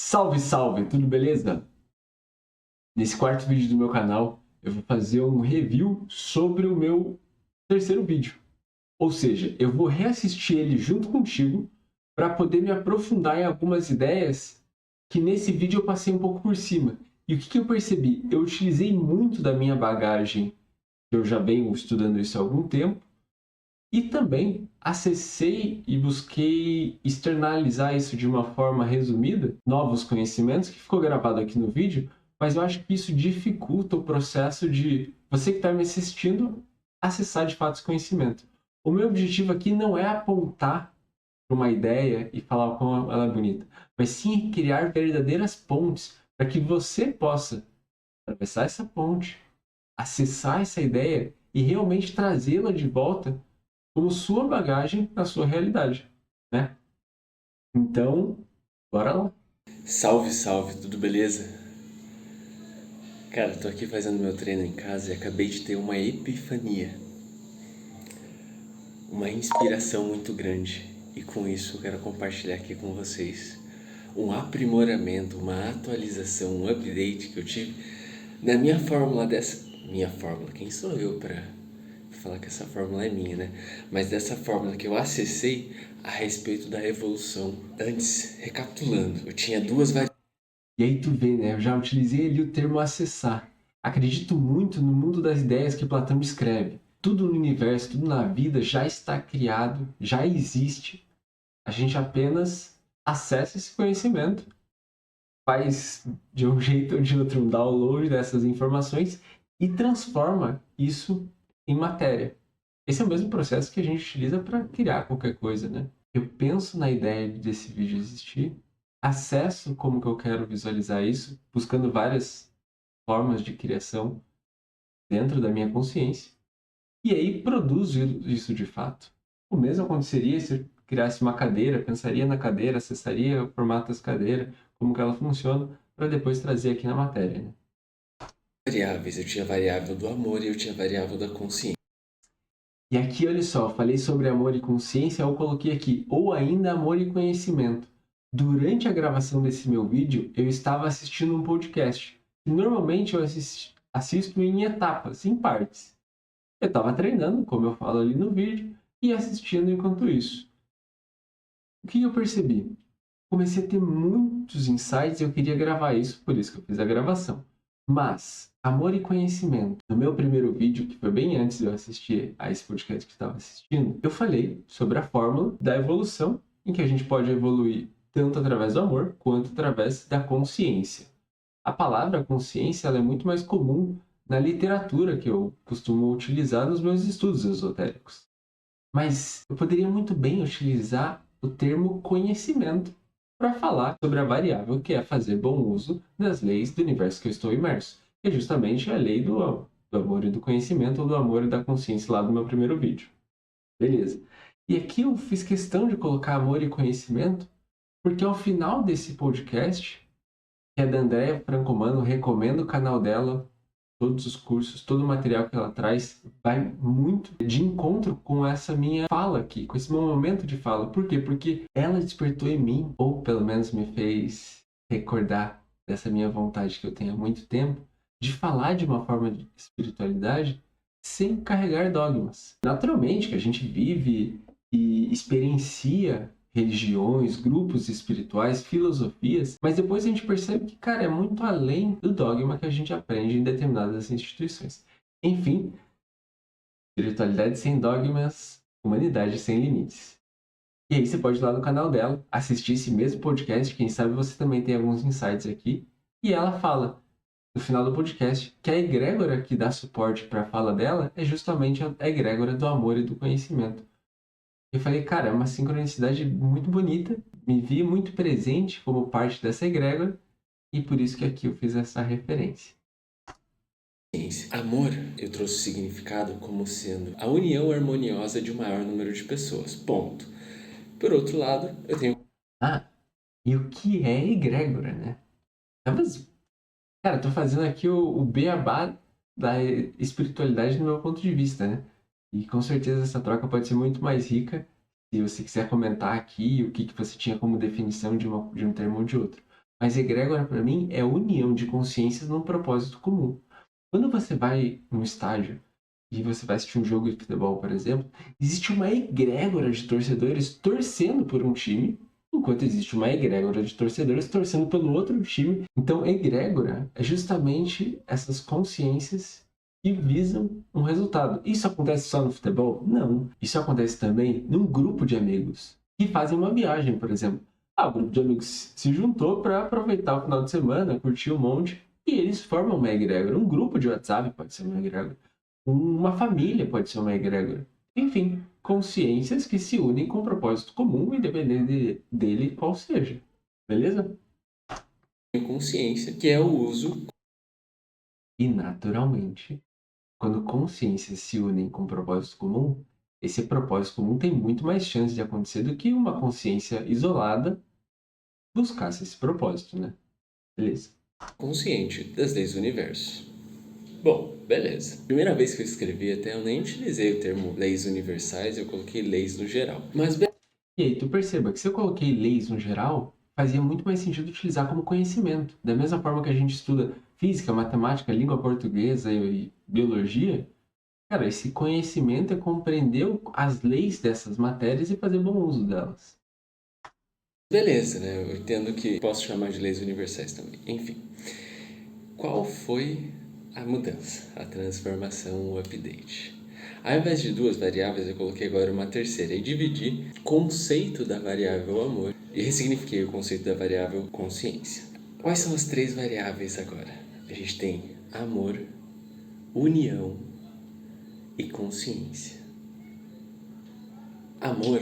Salve, salve, tudo beleza? Nesse quarto vídeo do meu canal, eu vou fazer um review sobre o meu terceiro vídeo. Ou seja, eu vou reassistir ele junto contigo para poder me aprofundar em algumas ideias que nesse vídeo eu passei um pouco por cima. E o que eu percebi? Eu utilizei muito da minha bagagem, que eu já venho estudando isso há algum tempo, e também acessei e busquei externalizar isso de uma forma resumida, novos conhecimentos, que ficou gravado aqui no vídeo, mas eu acho que isso dificulta o processo de você que está me assistindo acessar de fato esse conhecimento. O meu objetivo aqui não é apontar para uma ideia e falar como ela é bonita, mas sim criar verdadeiras pontes para que você possa atravessar essa ponte, acessar essa ideia e realmente trazê-la de volta como sua bagagem na sua realidade, né? Então, bora lá. Salve, salve, tudo beleza? Cara, tô aqui fazendo meu treino em casa e acabei de ter uma epifania, uma inspiração muito grande. E com isso eu quero compartilhar aqui com vocês um aprimoramento, uma atualização, um update que eu tive na minha fórmula dessa. Minha fórmula, quem sou eu pra falar que essa fórmula é minha, né? Mas dessa fórmula que eu acessei a respeito da evolução. Antes, recapitulando, eu tinha duas variáveis. E aí tu vê, né? Eu já utilizei ali o termo acessar. Acredito muito no mundo das ideias que Platão descreve. Tudo no universo, tudo na vida já está criado, já existe. A gente apenas acessa esse conhecimento, faz de um jeito ou de outro um download dessas informações e transforma isso em matéria. Esse é o mesmo processo que a gente utiliza para criar qualquer coisa, né? Eu penso na ideia desse vídeo existir, acesso como que eu quero visualizar isso, buscando várias formas de criação dentro da minha consciência, e aí produzo isso de fato. O mesmo aconteceria se eu criasse uma cadeira, pensaria na cadeira, acessaria o formato dessa cadeira, como que ela funciona, para depois trazer aqui na matéria, né? Eu tinha a variável do amor e eu tinha a variável da consciência. E aqui, olha só, falei sobre amor e consciência, eu coloquei aqui, ou ainda amor e conhecimento. Durante a gravação desse meu vídeo, eu estava assistindo um podcast. E normalmente eu assisto em etapas, em partes. Eu estava treinando, como eu falo ali no vídeo, e assistindo enquanto isso. O que eu percebi? Comecei a ter muitos insights e eu queria gravar isso, por isso que eu fiz a gravação. Mas, amor e conhecimento. No meu primeiro vídeo, que foi bem antes de eu assistir a esse podcast que eu estava assistindo, eu falei sobre a fórmula da evolução, em que a gente pode evoluir tanto através do amor quanto através da consciência. A palavra consciência ela é muito mais comum na literatura que eu costumo utilizar nos meus estudos esotéricos. Mas eu poderia muito bem utilizar o termo conhecimento para falar sobre a variável que é fazer bom uso das leis do universo que eu estou imerso, que é justamente a lei do amor e do conhecimento, ou do amor e da consciência lá do meu primeiro vídeo. Beleza. E aqui eu fiz questão de colocar amor e conhecimento, porque ao final desse podcast, que é da Andrea Francomano, recomendo o canal dela, todos os cursos, todo o material que ela traz vai muito de encontro com essa minha fala aqui, com esse meu momento de fala. Por quê? Porque ela despertou em mim, ou pelo menos me fez recordar dessa minha vontade que eu tenho há muito tempo, de falar de uma forma de espiritualidade sem carregar dogmas. Naturalmente que a gente vive e experiencia religiões, grupos espirituais, filosofias, mas depois a gente percebe que, cara, é muito além do dogma que a gente aprende em determinadas instituições. Enfim, espiritualidade sem dogmas, humanidade sem limites. E aí você pode ir lá no canal dela, assistir esse mesmo podcast, quem sabe você também tem alguns insights aqui, e ela fala no final do podcast que a egrégora que dá suporte para a fala dela é justamente a egrégora do amor e do conhecimento. Eu falei, cara, é uma sincronicidade muito bonita, me vi muito presente como parte dessa egrégora, e por isso que aqui eu fiz essa referência. Amor, eu trouxe o significado como sendo a união harmoniosa de um maior número de pessoas. Ponto. Por outro lado, eu tenho. Ah, e o que é egrégora, né? Mas, cara, tô fazendo aqui o beabá da espiritualidade do meu ponto de vista, né? E com certeza essa troca pode ser muito mais rica se você quiser comentar aqui o que você tinha como definição de um termo ou de outro. Mas egrégora, para mim, é a união de consciências num propósito comum. Quando você vai num estádio e você vai assistir um jogo de futebol, por exemplo, existe uma egrégora de torcedores torcendo por um time, enquanto existe uma egrégora de torcedores torcendo pelo outro time. Então, egrégora é justamente essas consciências que visam um resultado. Isso acontece só no futebol? Não. Isso acontece também num grupo de amigos que fazem uma viagem, por exemplo. O grupo de amigos se juntou para aproveitar o final de semana, curtir um monte, e eles formam uma egrégora. Um grupo de WhatsApp pode ser uma egrégora. Uma família pode ser uma egrégora. Enfim, consciências que se unem com um propósito comum, independente dele qual seja. Beleza? Consciência, que é o uso. E, naturalmente, quando consciências se unem com um propósito comum, esse propósito comum tem muito mais chance de acontecer do que uma consciência isolada buscasse esse propósito, né? Beleza. Consciente das leis do universo. Bom, beleza. Primeira vez que eu escrevi até eu nem utilizei o termo leis universais, eu coloquei leis no geral. Mas E aí, tu perceba que se eu coloquei leis no geral, fazia muito mais sentido utilizar como conhecimento. Da mesma forma que a gente estuda física, matemática, língua portuguesa e biologia, cara, esse conhecimento é compreender as leis dessas matérias e fazer bom uso delas. beleza, né? Eu entendo que posso chamar de leis universais também. Enfim, qual foi a mudança, a transformação, o update? Ao invés de duas variáveis, eu coloquei agora uma terceira e dividi o conceito da variável amor e ressignifiquei o conceito da variável consciência. Quais são as três variáveis agora? A gente tem amor, união e consciência. Amor,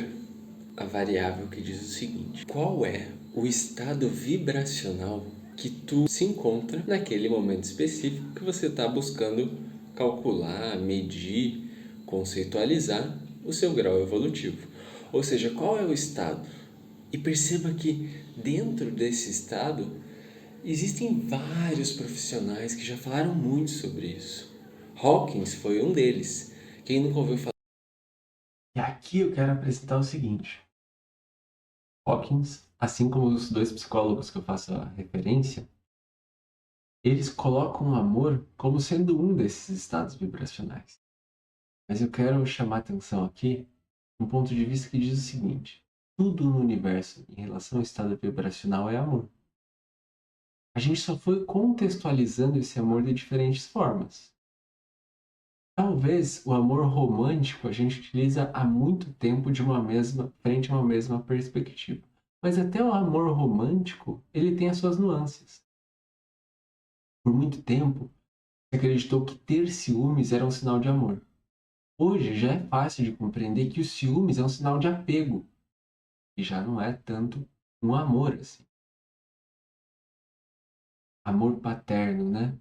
a variável que diz o seguinte: qual é o estado vibracional que tu se encontra naquele momento específico que você está buscando calcular, medir, conceitualizar o seu grau evolutivo. Ou seja, qual é o estado? E perceba que dentro desse estado existem vários profissionais que já falaram muito sobre isso. Hawkins foi um deles. Quem nunca ouviu falar? E aqui eu quero apresentar o seguinte. Hawkins, assim como os dois psicólogos que eu faço a referência, eles colocam o amor como sendo um desses estados vibracionais. Mas eu quero chamar a atenção aqui um ponto de vista que diz o seguinte: tudo no universo em relação ao estado vibracional é amor. A gente só foi contextualizando esse amor de diferentes formas. Talvez o amor romântico a gente utiliza há muito tempo frente a uma mesma perspectiva. Mas até o amor romântico, ele tem as suas nuances. Por muito tempo, se acreditou que ter ciúmes era um sinal de amor. Hoje já é fácil de compreender que o ciúmes é um sinal de apego, e já não é tanto um amor assim. Amor paterno, né?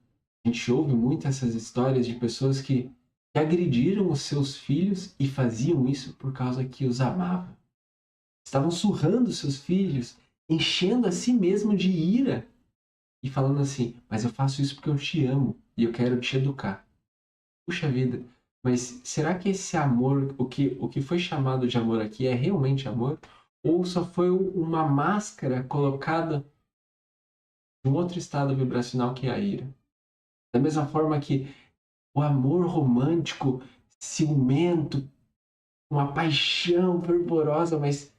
A gente ouve muito essas histórias de pessoas que agrediram os seus filhos e faziam isso por causa que os amavam. Estavam surrando seus filhos, enchendo a si mesmo de ira e falando assim: mas eu faço isso porque eu te amo e eu quero te educar. Puxa vida, mas será que esse amor, o que foi chamado de amor aqui é realmente amor? Ou só foi uma máscara colocada de um outro estado vibracional que é a ira? Da mesma forma que o amor romântico, ciumento, uma paixão fervorosa, mas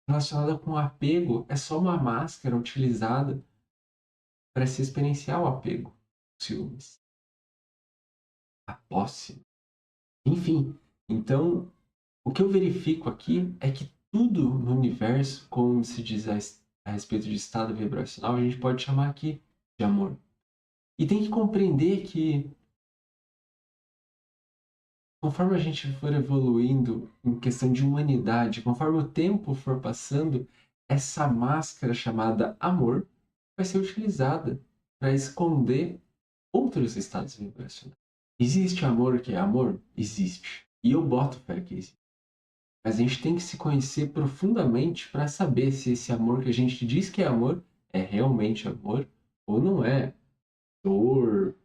relacionada com apego, é só uma máscara utilizada para se experienciar o apego, os ciúmes, a posse. Enfim, então, o que eu verifico aqui é que tudo no universo, como se diz a respeito de estado vibracional, a gente pode chamar aqui de amor. E tem que compreender que, conforme a gente for evoluindo em questão de humanidade, conforme o tempo for passando, essa máscara chamada amor vai ser utilizada para esconder outros estados vibracionais. Existe amor que é amor? Existe. E eu boto fé que existe. Mas a gente tem que se conhecer profundamente para saber se esse amor que a gente diz que é amor é realmente amor ou não é. Dor,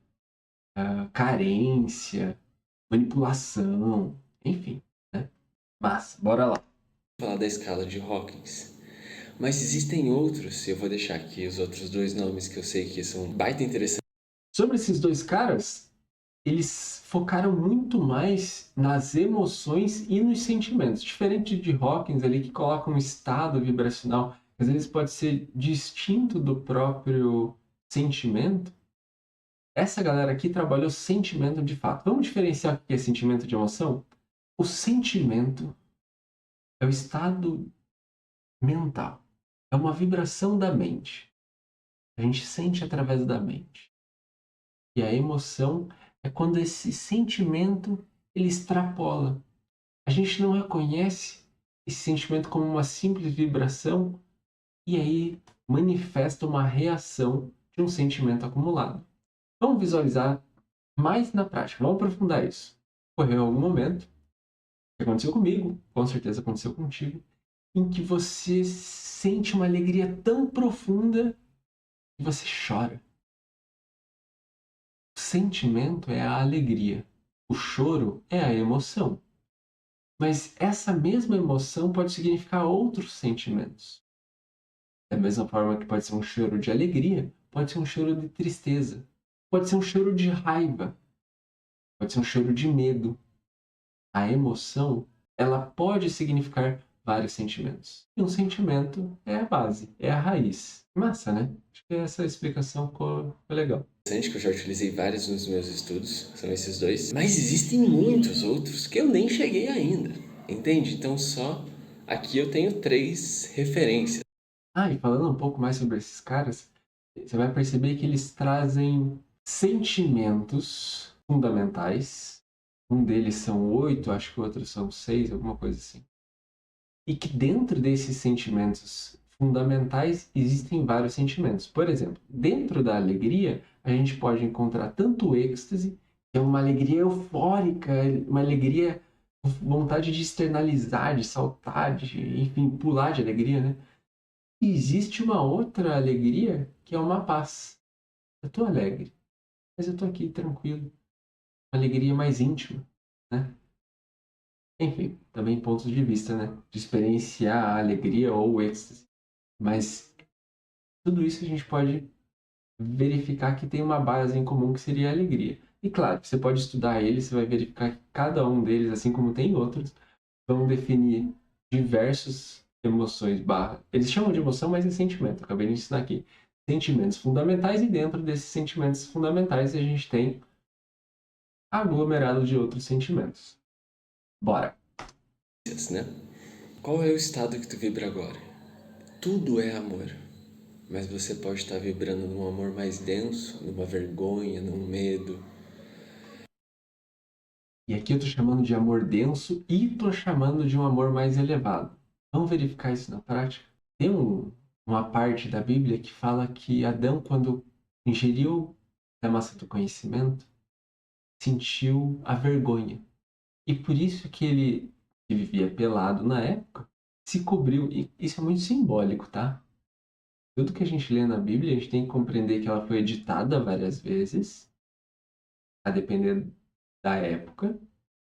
carência, manipulação, enfim, né? Mas, bora lá. Falar da escala de Hawkins. Mas existem outros, eu vou deixar aqui os outros dois nomes que eu sei que são baita interessantes. Sobre esses dois caras, eles focaram muito mais nas emoções e nos sentimentos. Diferente de Hawkins ali, que coloca um estado vibracional, às vezes pode ser distinto do próprio sentimento. Essa galera aqui trabalhou sentimento de fato. Vamos diferenciar o que é sentimento de emoção? O sentimento é o estado mental. É uma vibração da mente. A gente sente através da mente. E a emoção é quando esse sentimento ele extrapola. A gente não reconhece esse sentimento como uma simples vibração e aí manifesta uma reação de um sentimento acumulado. Vamos visualizar mais na prática, vamos aprofundar isso. Ocorreu algum momento, que aconteceu comigo, com certeza aconteceu contigo, em que você sente uma alegria tão profunda que você chora. O sentimento é a alegria, o choro é a emoção. Mas essa mesma emoção pode significar outros sentimentos. Da mesma forma que pode ser um choro de alegria, pode ser um choro de tristeza, pode ser um choro de raiva, pode ser um choro de medo. A emoção, ela pode significar vários sentimentos. E um sentimento é a base, é a raiz. Massa, né? Acho que essa explicação ficou legal. Que eu já utilizei vários nos meus estudos, são esses dois. Mas existem muitos outros que eu nem cheguei ainda, entende? Então só aqui eu tenho 3 referências. E falando um pouco mais sobre esses caras, você vai perceber que eles trazem sentimentos fundamentais. Um deles são 8, acho que o outro são 6, alguma coisa assim. E que dentro desses sentimentos fundamentais existem vários sentimentos. Por exemplo, dentro da alegria, a gente pode encontrar tanto o êxtase, que é uma alegria eufórica, uma alegria, vontade de externalizar, de saltar, enfim, pular de alegria, né? E existe uma outra alegria que é uma paz. Eu tô alegre, mas eu tô aqui tranquilo. Uma alegria mais íntima, né? Enfim, também pontos de vista, né? De experienciar a alegria ou o êxtase. Mas tudo isso a gente pode verificar que tem uma base em comum que seria a alegria. E claro, você pode estudar eles, você vai verificar que cada um deles, assim como tem outros, vão definir diversas emoções barra. Eles chamam de emoção, mas é sentimento. Acabei de ensinar aqui. Sentimentos fundamentais e dentro desses sentimentos fundamentais a gente tem aglomerado de outros sentimentos. Bora! Né? Qual é o estado que tu vibra agora? Tudo é amor. Mas você pode estar vibrando num amor mais denso, numa vergonha, num medo. E aqui eu estou chamando de amor denso e estou chamando de um amor mais elevado. Vamos verificar isso na prática? Tem uma parte da Bíblia que fala que Adão, quando ingeriu a massa do conhecimento, sentiu a vergonha. E por isso que ele, que vivia pelado na época, se cobriu. E isso é muito simbólico, tá? Tudo que a gente lê na Bíblia, a gente tem que compreender que ela foi editada várias vezes, a depender da época,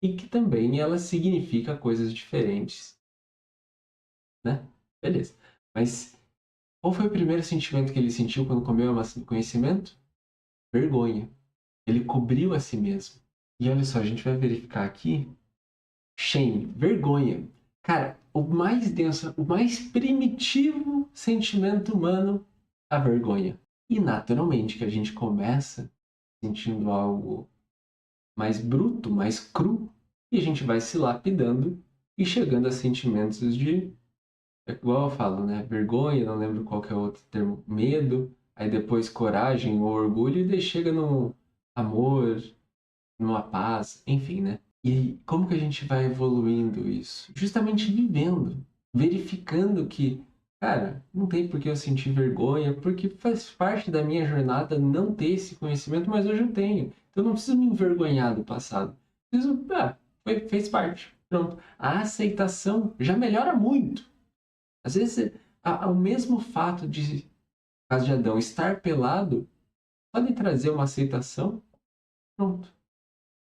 e que também ela significa coisas diferentes, né? Beleza. Mas qual foi o primeiro sentimento que ele sentiu quando comeu a maçã do conhecimento? Vergonha. Ele cobriu a si mesmo. E olha só, a gente vai verificar aqui. Shame, vergonha. Cara, o mais denso, o mais primitivo sentimento humano, a vergonha. E naturalmente que a gente começa sentindo algo mais bruto, mais cru, e a gente vai se lapidando e chegando a sentimentos de, é igual eu falo, né? Vergonha, não lembro qual que é o outro termo, medo, aí depois coragem ou orgulho, e daí chega no amor, numa paz, enfim, né? E como que a gente vai evoluindo isso? Justamente vivendo, verificando que, cara, não tem por que eu sentir vergonha, porque faz parte da minha jornada não ter esse conhecimento, mas hoje eu tenho. Então eu não preciso me envergonhar do passado. Preciso, fez parte. Pronto. A aceitação já melhora muito. Às vezes, o mesmo fato de, no caso de Adão, estar pelado, pode trazer uma aceitação. Pronto.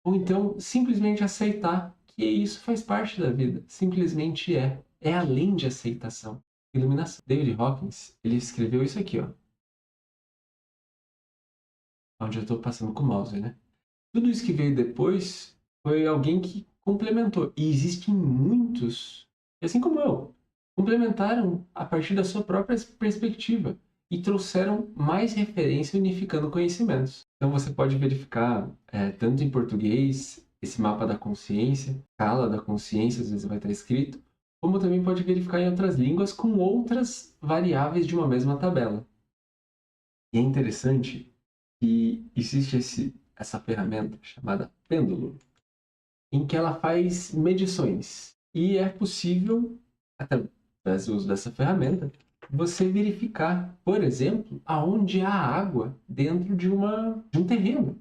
Ou então, simplesmente aceitar que isso faz parte da vida. Simplesmente é. É além de aceitação. iluminação. David Hawkins, ele escreveu isso aqui, ó. Onde eu estou passando com o mouse, né? Tudo isso que veio depois foi alguém que complementou. E existem muitos, assim como eu, complementaram a partir da sua própria perspectiva e trouxeram mais referência unificando conhecimentos. Então você pode verificar, tanto em português, esse mapa da consciência, escala da consciência, às vezes vai estar escrito, como também pode verificar em outras línguas com outras variáveis de uma mesma tabela. E é interessante que existe essa ferramenta chamada pêndulo, em que ela faz medições. E é possível, através do uso dessa ferramenta, você verificar, por exemplo, aonde há água dentro de um terreno.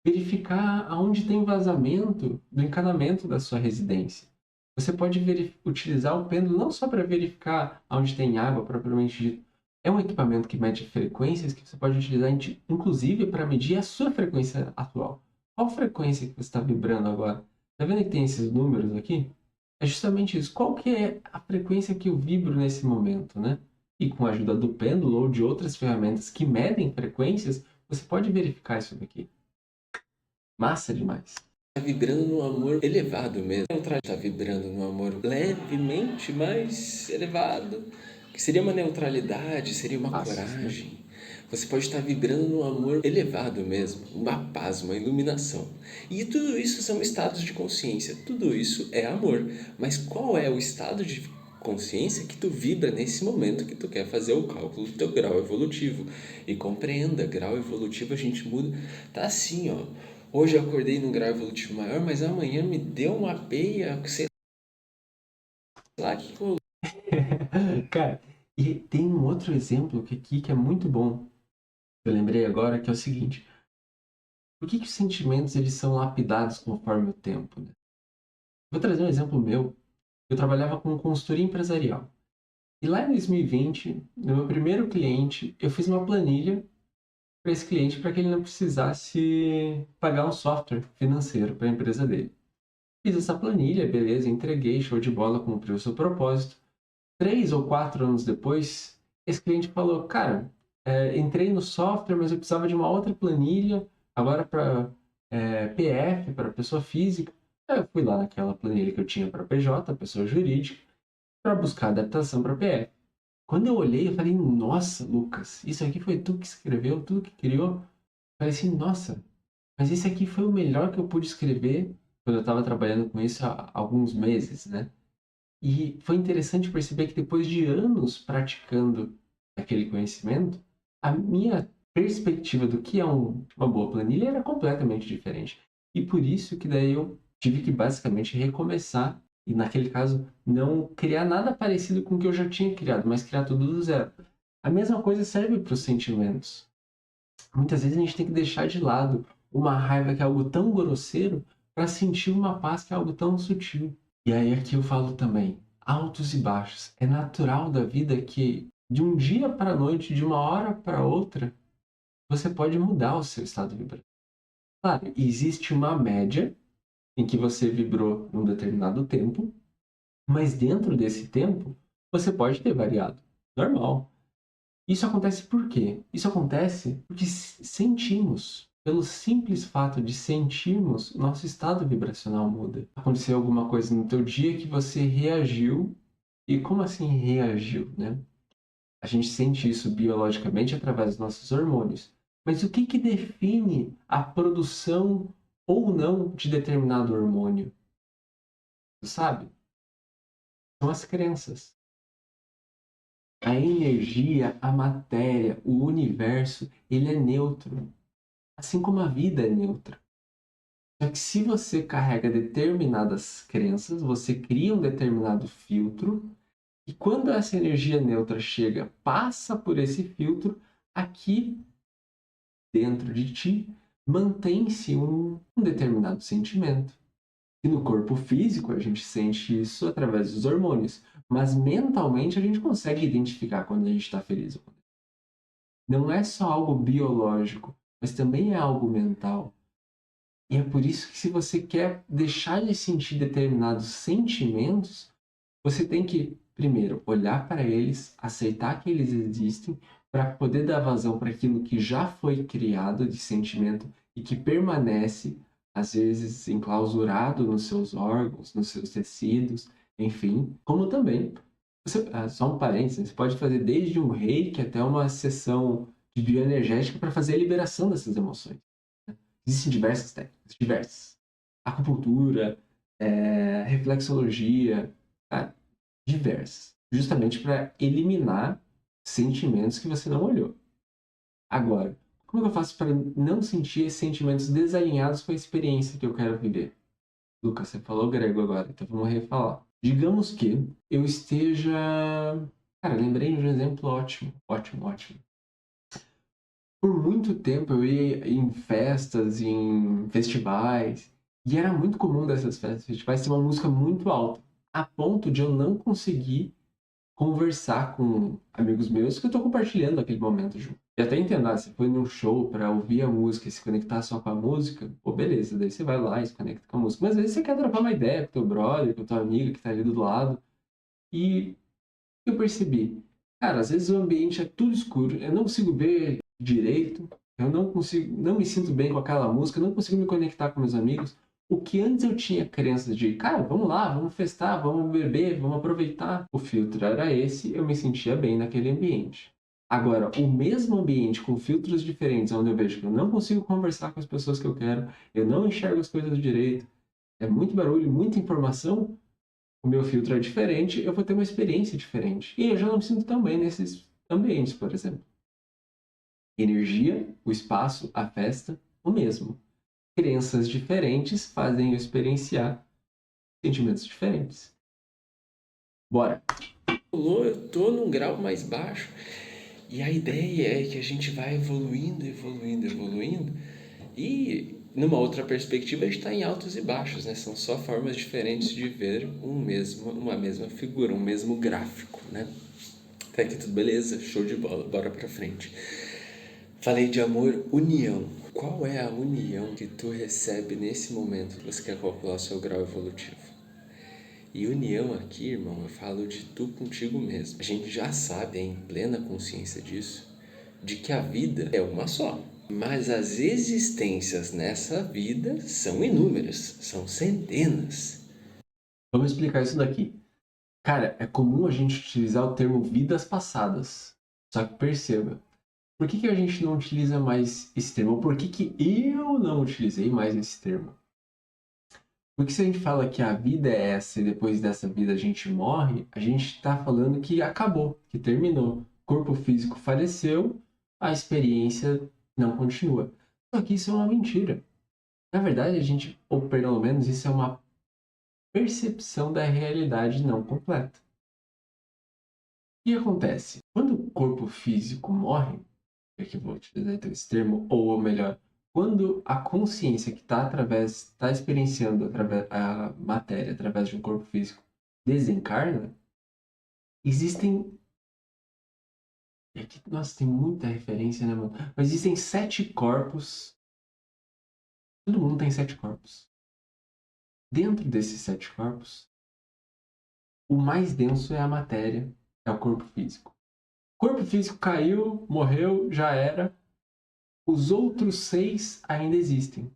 Verificar aonde tem vazamento do encanamento da sua residência. Você pode utilizar o pêndulo não só para verificar onde tem água propriamente dito. É um equipamento que mede frequências que você pode utilizar, inclusive, para medir a sua frequência atual. Qual frequência que você está vibrando agora? Está vendo que tem esses números aqui? É justamente isso. Qual que é a frequência que eu vibro nesse momento, né? E com a ajuda do pêndulo ou de outras ferramentas que medem frequências, você pode verificar isso daqui. Massa demais. Tá vibrando num amor elevado mesmo. Tá vibrando num amor levemente mais elevado. Que seria uma neutralidade, seria uma coragem. Você pode estar vibrando num amor elevado mesmo, uma paz, uma iluminação. E tudo isso são estados de consciência. Tudo isso é amor. Mas qual é o estado de consciência que tu vibra nesse momento que tu quer fazer o cálculo do teu grau evolutivo? E compreenda, grau evolutivo a gente muda. Tá assim, ó. Hoje eu acordei num grau evolutivo maior, mas amanhã me deu uma peia, sei lá que rolou. Cara, e tem um outro exemplo que é muito bom. Eu lembrei agora que é o seguinte. Por que os sentimentos eles são lapidados conforme o tempo, né? Vou trazer um exemplo meu. Eu trabalhava com consultoria empresarial. E lá em 2020, no meu primeiro cliente, eu fiz uma planilha para esse cliente para que ele não precisasse pagar um software financeiro para a empresa dele. Fiz essa planilha, beleza, entreguei, show de bola, cumpriu o seu propósito. 3 ou 4 anos depois, esse cliente falou, cara, entrei no software, mas eu precisava de uma outra planilha, agora para PF, para pessoa física. Aí eu fui lá naquela planilha que eu tinha para PJ, pessoa jurídica, para buscar adaptação para PF. Quando eu olhei, eu falei, nossa, Lucas, isso aqui foi tu que escreveu, tu que criou? Eu falei assim, nossa, mas esse aqui foi o melhor que eu pude escrever quando eu estava trabalhando com isso há alguns meses, né? E foi interessante perceber que depois de anos praticando aquele conhecimento, a minha perspectiva do que é uma boa planilha era completamente diferente. E por isso que daí eu tive que basicamente recomeçar e naquele caso não criar nada parecido com o que eu já tinha criado, mas criar tudo do zero. A mesma coisa serve para os sentimentos. Muitas vezes a gente tem que deixar de lado uma raiva que é algo tão grosseiro para sentir uma paz que é algo tão sutil. E aí aqui eu falo também, altos e baixos. É natural da vida que de um dia para a noite, de uma hora para outra, você pode mudar o seu estado vibratório. Claro, existe uma média em que você vibrou num determinado tempo, mas dentro desse tempo você pode ter variado. Normal. Isso acontece por quê? Isso acontece porque sentimos. Pelo simples fato de sentirmos, nosso estado vibracional muda. Aconteceu alguma coisa no teu dia que você reagiu. E como assim reagiu, né? A gente sente isso biologicamente através dos nossos hormônios. Mas o que define a produção ou não de determinado hormônio? Tu sabe? São as crenças. A energia, a matéria, o universo, ele é neutro. Assim como a vida é neutra. Só que se você carrega determinadas crenças, você cria um determinado filtro, e quando essa energia neutra chega, passa por esse filtro, aqui dentro de ti mantém-se um determinado sentimento. E no corpo físico a gente sente isso através dos hormônios, mas mentalmente a gente consegue identificar quando a gente está feliz. Não é só algo biológico, mas também é algo mental. E é por isso que se você quer deixar de sentir determinados sentimentos, você tem que primeiro, olhar para eles, aceitar que eles existem, para poder dar vazão para aquilo que já foi criado de sentimento e que permanece, às vezes, enclausurado nos seus órgãos, nos seus tecidos, enfim. Como também, só um parênteses, você pode fazer desde um reiki até uma sessão de bioenergética para fazer a liberação dessas emoções. Existem diversas técnicas, diversas. Acupuntura, reflexologia, tá? Diversas. Justamente para eliminar sentimentos que você não olhou. Agora, como é que eu faço para não sentir esses sentimentos desalinhados com a experiência que eu quero viver? Lucas, você falou grego agora, então vamos refalar. Digamos que eu esteja... Cara, lembrei de um exemplo ótimo, ótimo, ótimo. Por muito tempo eu ia em festas, em festivais, e era muito comum dessas festas e festivais ter uma música muito alta, a ponto de eu não conseguir conversar com amigos meus que eu tô compartilhando aquele momento junto. E até entender, se foi num show para ouvir a música e se conectar só com a música, pô, beleza, daí você vai lá e se conecta com a música. Mas às vezes você quer trocar uma ideia com teu brother, com tua amiga que tá ali do lado. E eu percebi, cara, às vezes o ambiente é tudo escuro, eu não consigo ver direito, eu não consigo, não me sinto bem com aquela música, eu não consigo me conectar com meus amigos. O que antes eu tinha crença de, cara, vamos lá, vamos festar, vamos beber, vamos aproveitar. O filtro era esse, eu me sentia bem naquele ambiente. Agora, o mesmo ambiente com filtros diferentes, onde eu vejo que eu não consigo conversar com as pessoas que eu quero, eu não enxergo as coisas direito, é muito barulho, muita informação, o meu filtro é diferente, eu vou ter uma experiência diferente. E eu já não me sinto tão bem nesses ambientes, por exemplo. Energia, o espaço, a festa, o mesmo. Crenças diferentes fazem eu experienciar sentimentos diferentes. Bora! Eu tô num grau mais baixo. E a ideia é que a gente vai evoluindo, evoluindo, evoluindo. E numa outra perspectiva, a gente está em altos e baixos, né? São só formas diferentes de ver uma mesma figura, um mesmo gráfico, né? Até aqui tudo beleza, show de bola, bora pra frente. Falei de amor, união. Qual é a união que tu recebe nesse momento que você quer calcular o seu grau evolutivo? E união aqui, irmão, eu falo de tu contigo mesmo. A gente já sabe, é em plena consciência disso, de que a vida é uma só. Mas as existências nessa vida são inúmeras, são centenas. Vamos explicar isso daqui. Cara, é comum a gente utilizar o termo vidas passadas. Só que perceba, por que a gente não utiliza mais esse termo? Ou por que eu não utilizei mais esse termo? Porque se a gente fala que a vida é essa e depois dessa vida a gente morre, a gente está falando que acabou, que terminou. O corpo físico faleceu, a experiência não continua. Só que isso é uma mentira. Na verdade, a gente, ou pelo menos isso é uma percepção da realidade não completa. O que acontece? Quando o corpo físico morre, aqui eu vou utilizar então esse termo, ou melhor, quando a consciência que está experienciando a matéria através de um corpo físico desencarna, existem. E aqui, nossa, tem muita referência, né, mano? Mas existem 7 corpos. Todo mundo tem 7 corpos. Dentro desses 7 corpos, o mais denso é a matéria, é o corpo físico. O corpo físico caiu, morreu, já era. Os outros 6 ainda existem.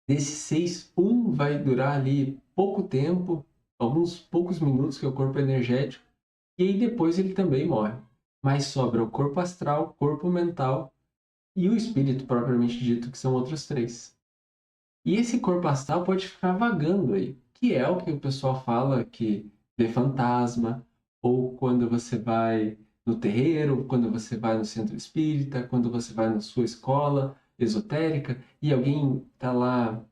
Desses 6, um vai durar ali pouco tempo, alguns poucos minutos, que é o corpo energético, e aí depois ele também morre. Mas sobra o corpo astral, corpo mental e o espírito propriamente dito, que são outros 3. E esse corpo astral pode ficar vagando aí, que é o que o pessoal fala que vê fantasma, ou quando você vai no terreiro, quando você vai no centro espírita, quando você vai na sua escola esotérica e alguém está lá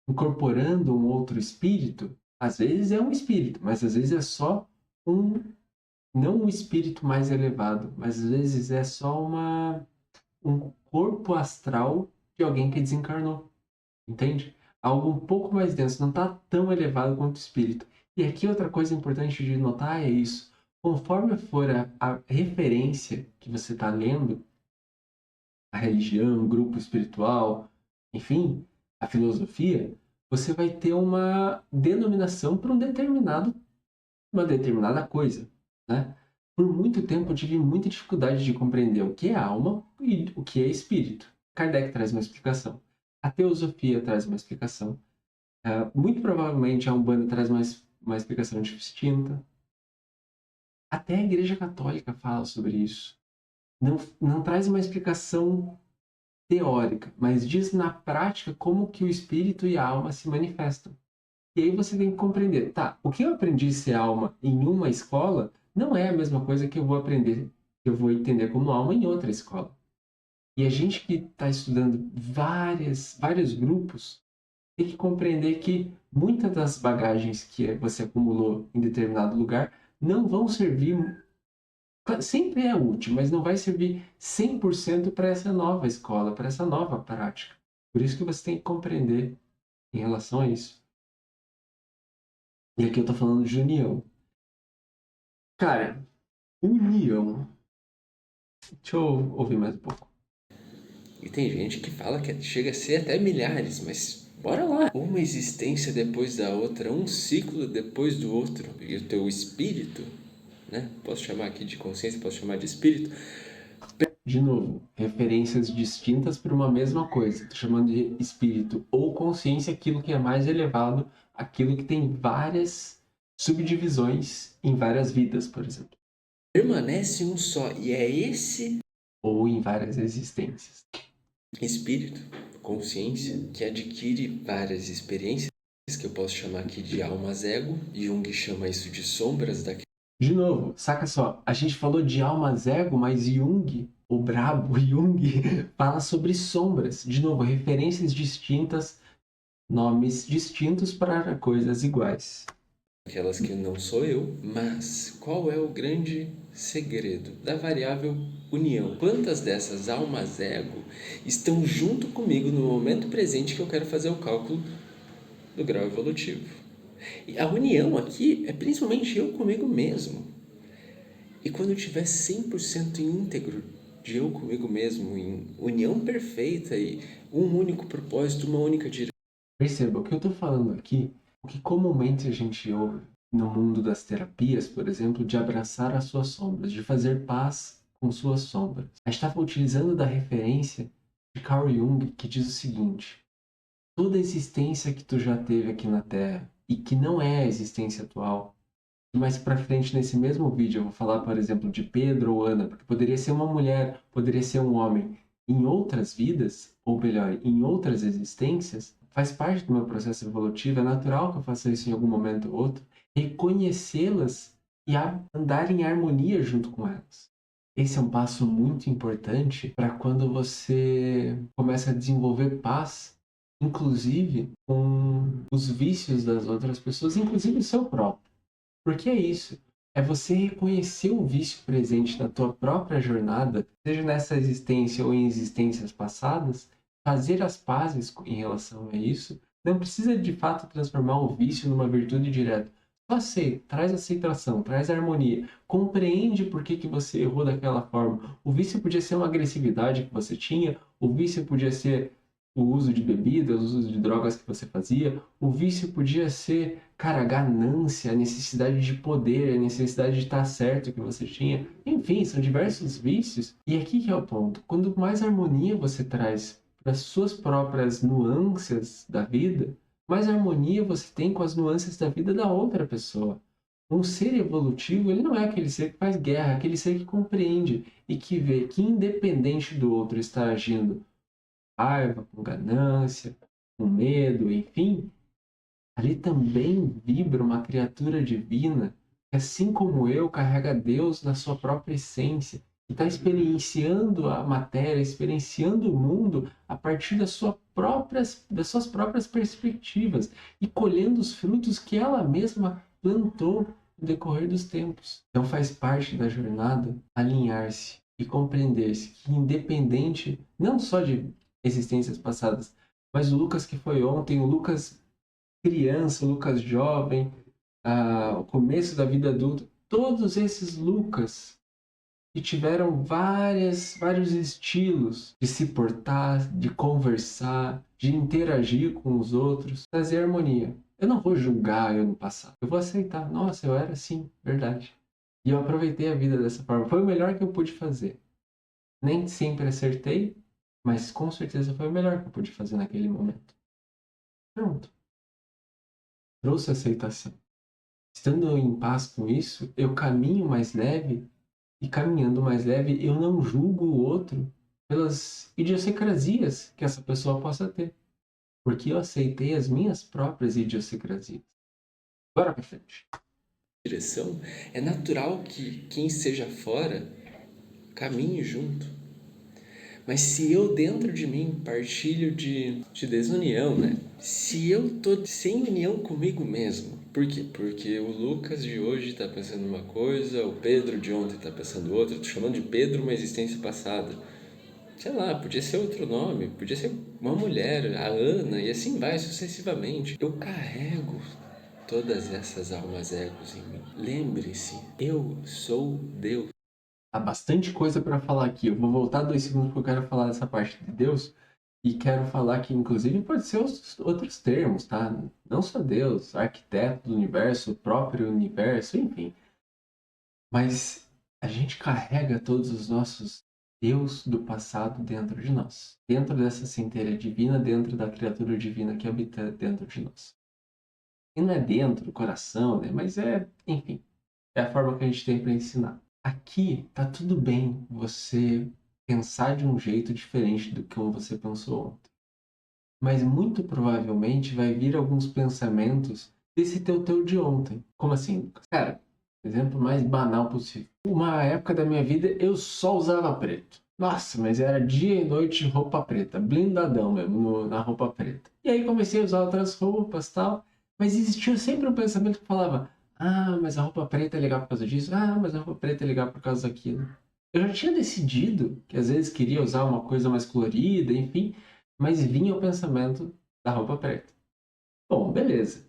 incorporando um outro espírito. Às vezes é um espírito, mas às vezes é só um, não um espírito mais elevado, mas às vezes é só um corpo astral de alguém que desencarnou. Entende? Algo um pouco mais denso, não está tão elevado quanto o espírito. E aqui outra coisa importante de notar é isso. Conforme for a referência que você está lendo, a religião, o grupo espiritual, enfim, a filosofia, você vai ter uma denominação para um determinado uma determinada coisa, né? Por muito tempo eu tive muita dificuldade de compreender o que é alma e o que é espírito. Kardec traz uma explicação. A teosofia traz uma explicação. Muito provavelmente a Umbanda traz uma explicação distinta. Até a Igreja Católica fala sobre isso. Não traz uma explicação teórica, mas diz na prática como que o espírito e a alma se manifestam. E aí você tem que compreender, tá, o que eu aprendi a ser alma em uma escola não é a mesma coisa que eu vou aprender, que eu vou entender como alma em outra escola. E a gente que está estudando vários grupos tem que compreender que muitas das bagagens que você acumulou em determinado lugar não vão servir, sempre é útil, mas não vai servir 100% para essa nova escola, para essa nova prática. Por isso que você tem que compreender em relação a isso. E aqui eu tô falando de união. Cara, união. Deixa eu ouvir mais um pouco. E tem gente que fala que chega a ser até milhares, mas bora lá. Uma existência depois da outra, um ciclo depois do outro. E o teu espírito, né? Posso chamar aqui de consciência, posso chamar de espírito. De novo, referências distintas para uma mesma coisa. Estou chamando de espírito ou consciência aquilo que é mais elevado, aquilo que tem várias subdivisões em várias vidas, por exemplo. Permanece um só. E é esse Ou em várias existências. espírito, consciência, que adquire várias experiências, que eu posso chamar aqui de almas ego. Jung chama isso de sombras daquele. De novo, saca só, a gente falou de almas ego, mas Jung, o brabo Jung, fala sobre sombras. De novo, referências distintas, nomes distintos para coisas iguais. Aquelas que não sou eu, mas qual é o grande segredo da variável união? Quantas dessas almas ego estão junto comigo no momento presente que eu quero fazer o cálculo do grau evolutivo? E a união aqui é principalmente eu comigo mesmo. E quando eu estiver 100% íntegro de eu comigo mesmo, em união perfeita e um único propósito, uma única direção. Perceba, o que eu estou falando aqui, o que comumente a gente ouve no mundo das terapias, por exemplo, de abraçar as suas sombras, de fazer paz com suas sombras. A gente estava utilizando da referência de Carl Jung, que diz o seguinte: toda existência que tu já teve aqui na Terra, e que não é a existência atual, e mais pra frente nesse mesmo vídeo eu vou falar, por exemplo, de Pedro ou Ana, porque poderia ser uma mulher, poderia ser um homem, em outras vidas, ou melhor, em outras existências, faz parte do meu processo evolutivo, é natural que eu faça isso em algum momento ou outro, reconhecê-las e andar em harmonia junto com elas. Esse é um passo muito importante para quando você começa a desenvolver paz, inclusive com os vícios das outras pessoas, inclusive o seu próprio. Porque é isso. É você reconhecer o vício presente na tua própria jornada, seja nessa existência ou em existências passadas, fazer as pazes em relação a isso. Não precisa de fato transformar o vício numa virtude direta. Só aceita, traz aceitação, traz harmonia. Compreende por que você errou daquela forma. O vício podia ser uma agressividade que você tinha, o vício podia ser o uso de bebidas, o uso de drogas que você fazia. O vício podia ser, cara, a ganância, a necessidade de poder, a necessidade de estar certo que você tinha. Enfim, são diversos vícios. E aqui que é o ponto. Quando mais harmonia você traz para as suas próprias nuances da vida, mais harmonia você tem com as nuances da vida da outra pessoa. Um ser evolutivo, ele não é aquele ser que faz guerra, é aquele ser que compreende e que vê que independente do outro estar agindo raiva, com ganância, com medo, enfim, ali também vibra uma criatura divina que, assim como eu, carrega Deus na sua própria essência e está experienciando a matéria, experienciando o mundo a partir das suas próprias perspectivas e colhendo os frutos que ela mesma plantou no decorrer dos tempos. Então faz parte da jornada alinhar-se e compreender-se que, independente não só de existências passadas, mas o Lucas que foi ontem, o Lucas criança, o Lucas jovem, o começo da vida adulta, todos esses Lucas que tiveram vários estilos de se portar, de conversar, de interagir com os outros, trazer harmonia. Eu não vou julgar eu no passado. Eu vou aceitar. Nossa, eu era assim, verdade. E eu aproveitei a vida dessa forma. Foi o melhor que eu pude fazer. Nem sempre acertei, mas com certeza foi o melhor que eu pude fazer naquele momento. Pronto. Trouxe aceitação. Estando em paz com isso, eu caminho mais leve e caminhando mais leve, eu não julgo o outro pelas idiosincrasias que essa pessoa possa ter, porque eu aceitei as minhas próprias idiosincrasias. Bora pra frente. Direção, é natural que quem esteja fora caminhe junto. Mas se eu dentro de mim partilho de desunião, né? Se eu tô sem união comigo mesmo, por quê? Porque o Lucas de hoje tá pensando uma coisa, o Pedro de ontem tá pensando outra. Eu tô chamando de Pedro uma existência passada. Sei lá, podia ser outro nome, podia ser uma mulher, a Ana, e assim vai sucessivamente. Eu carrego todas essas almas egos em mim. Lembre-se, eu sou Deus. Há bastante coisa para falar aqui. Eu vou voltar 2 segundos porque eu quero falar dessa parte de Deus e quero falar que, inclusive, pode ser outros termos, tá? Não só Deus, arquiteto do universo, o próprio universo, enfim. Mas a gente carrega todos os nossos Deus do passado dentro de nós, dentro dessa centelha divina, dentro da criatura divina que habita dentro de nós. E não é dentro do coração, né? Mas enfim, é a forma que a gente tem para ensinar. Aqui tá tudo bem você pensar de um jeito diferente do que como você pensou ontem. Mas muito provavelmente vai vir alguns pensamentos desse teu de ontem. Como assim? Cara, exemplo mais banal possível. Uma época da minha vida eu só usava preto. Nossa, mas era dia e noite roupa preta, blindadão mesmo na roupa preta. E aí comecei a usar outras roupas e tal, mas existia sempre um pensamento que falava: ah, mas a roupa preta é legal por causa disso, ah, mas a roupa preta é legal por causa daquilo. Eu já tinha decidido que às vezes queria usar uma coisa mais colorida, enfim, mas vinha o pensamento da roupa preta. Bom, beleza.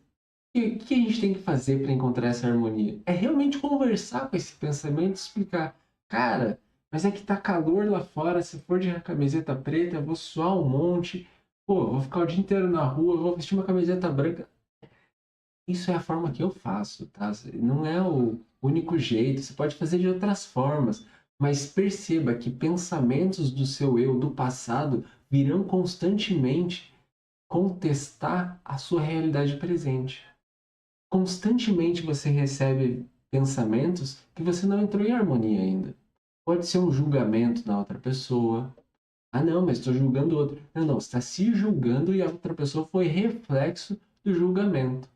E o que a gente tem que fazer para encontrar essa harmonia? É realmente conversar com esse pensamento e explicar: cara, mas é que tá calor lá fora, se for de camiseta preta, eu vou suar um monte, pô, vou ficar o dia inteiro na rua, vou vestir uma camiseta branca. Isso é a forma que eu faço, tá? Não é o único jeito, você pode fazer de outras formas, mas perceba que pensamentos do seu eu do passado virão constantemente contestar a sua realidade presente. Constantemente você recebe pensamentos que você não entrou em harmonia ainda. Pode ser um julgamento na outra pessoa. Ah, não, mas estou julgando o outro. Não, não, você está se julgando e a outra pessoa foi reflexo do julgamento.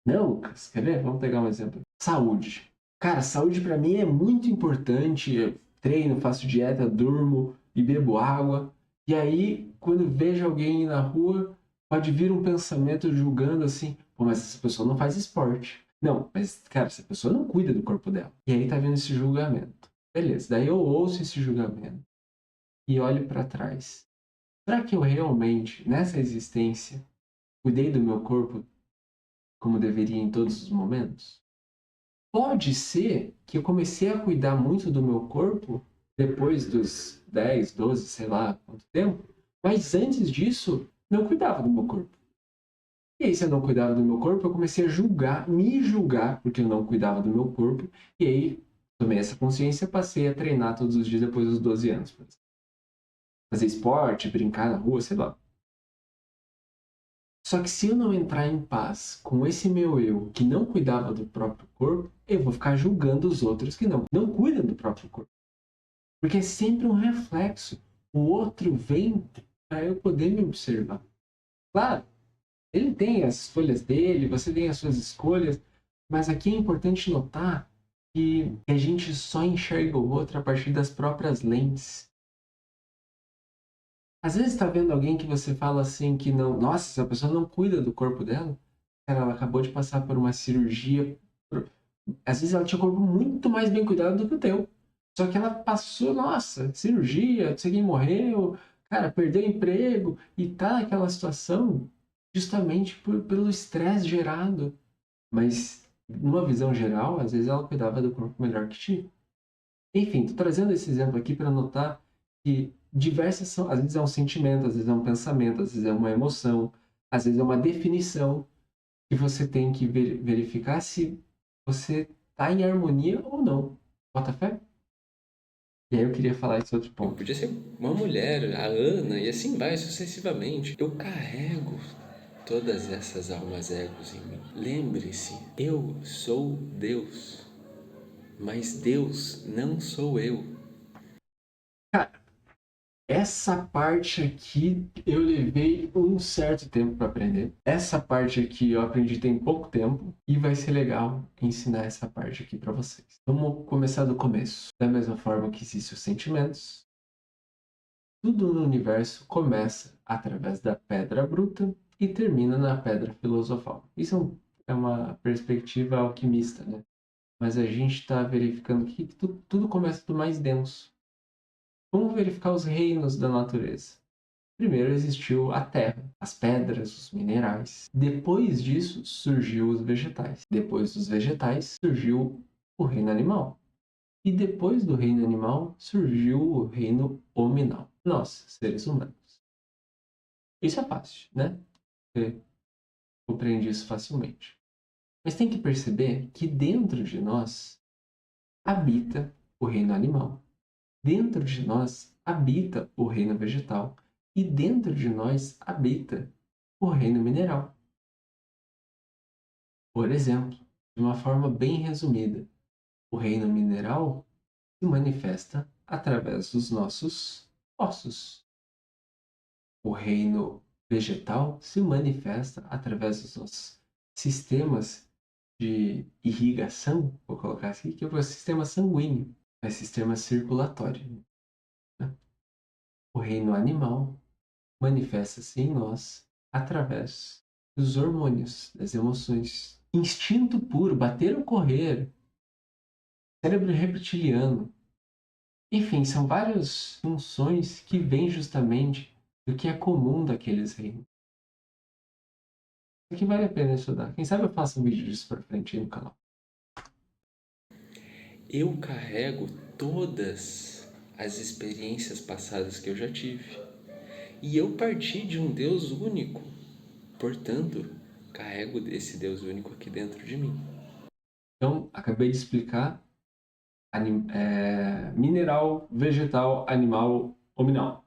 Não, Lucas, quer ver? Vamos pegar um exemplo. Saúde. Cara, saúde para mim é muito importante. Eu treino, faço dieta, durmo e bebo água. E aí, quando vejo alguém na rua, pode vir um pensamento julgando assim: pô, mas essa pessoa não faz esporte. Não, mas, cara, essa pessoa não cuida do corpo dela. E aí tá vindo esse julgamento. Beleza, daí eu ouço esse julgamento e olho para trás. Será que eu realmente, nessa existência, cuidei do meu corpo como deveria em todos os momentos? Pode ser que eu comecei a cuidar muito do meu corpo depois dos 10, 12, sei lá quanto tempo, mas antes disso, não cuidava do meu corpo. E aí, se eu não cuidava do meu corpo, eu comecei a julgar, me julgar, porque eu não cuidava do meu corpo, e aí tomei essa consciência e passei a treinar todos os dias depois dos 12 anos. Fazer esporte, brincar na rua, sei lá. Só que se eu não entrar em paz com esse meu eu que não cuidava do próprio corpo, eu vou ficar julgando os outros que não cuidam do próprio corpo. Porque é sempre um reflexo. O outro vem para eu poder me observar. Claro, ele tem as escolhas dele, você tem as suas escolhas, mas aqui é importante notar que a gente só enxerga o outro a partir das próprias lentes. Às vezes está vendo alguém que você fala assim que não, nossa, essa pessoa não cuida do corpo dela. Cara, ela acabou de passar por uma cirurgia. Às vezes ela tinha o corpo muito mais bem cuidado do que o teu. Só que ela passou, nossa, cirurgia, não sei quem morreu, cara, perdeu o emprego e tá naquela situação justamente pelo estresse gerado. Mas, numa visão geral, às vezes ela cuidava do corpo melhor que ti. Enfim, tô trazendo esse exemplo aqui para notar que diversas são, às vezes é um sentimento, às vezes é um pensamento, às vezes é uma emoção, às vezes é uma definição. que você tem que verificar se você está em harmonia ou não. Bota fé? E aí eu queria falar esse outro ponto. Podia ser uma mulher, a Ana, e assim vai sucessivamente. Eu carrego todas essas almas egos em mim. Lembre-se, eu sou Deus, mas Deus não sou eu. Cara, essa parte aqui eu levei um certo tempo para aprender. Essa parte aqui eu aprendi tem pouco tempo e vai ser legal ensinar essa parte aqui para vocês. Vamos começar do começo. Da mesma forma que existem os sentimentos, tudo no universo começa através da pedra bruta e termina na pedra filosofal. Isso é uma perspectiva alquimista, né? Mas a gente está verificando que tudo começa do mais denso. Vamos verificar os reinos da natureza. Primeiro existiu a terra, as pedras, os minerais. Depois disso surgiu os vegetais. Depois dos vegetais surgiu o reino animal. E depois do reino animal surgiu o reino hominal. Nós, seres humanos. Isso é fácil, né? Você compreende isso facilmente. Mas tem que perceber que dentro de nós habita o reino animal. Dentro de nós habita o reino vegetal. E dentro de nós habita o reino mineral. Por exemplo, de uma forma bem resumida, o reino mineral se manifesta através dos nossos ossos. O reino vegetal se manifesta através dos nossos sistemas de irrigação, vou colocar assim, que é o sistema sanguíneo, é o sistema circulatório. Né? O reino animal manifesta-se em nós através dos hormônios, das emoções. Instinto puro, bater ou correr, cérebro reptiliano. Enfim, são várias funções que vêm justamente do que é comum daqueles reinos. Isso aqui vale a pena estudar. Quem sabe eu faço um vídeo disso pra frente aí no canal. Eu carrego todas as experiências passadas que eu já tive. E eu parti de um Deus único. Portanto, carrego desse Deus único aqui dentro de mim. Então, acabei de explicar mineral, vegetal, animal, hominal.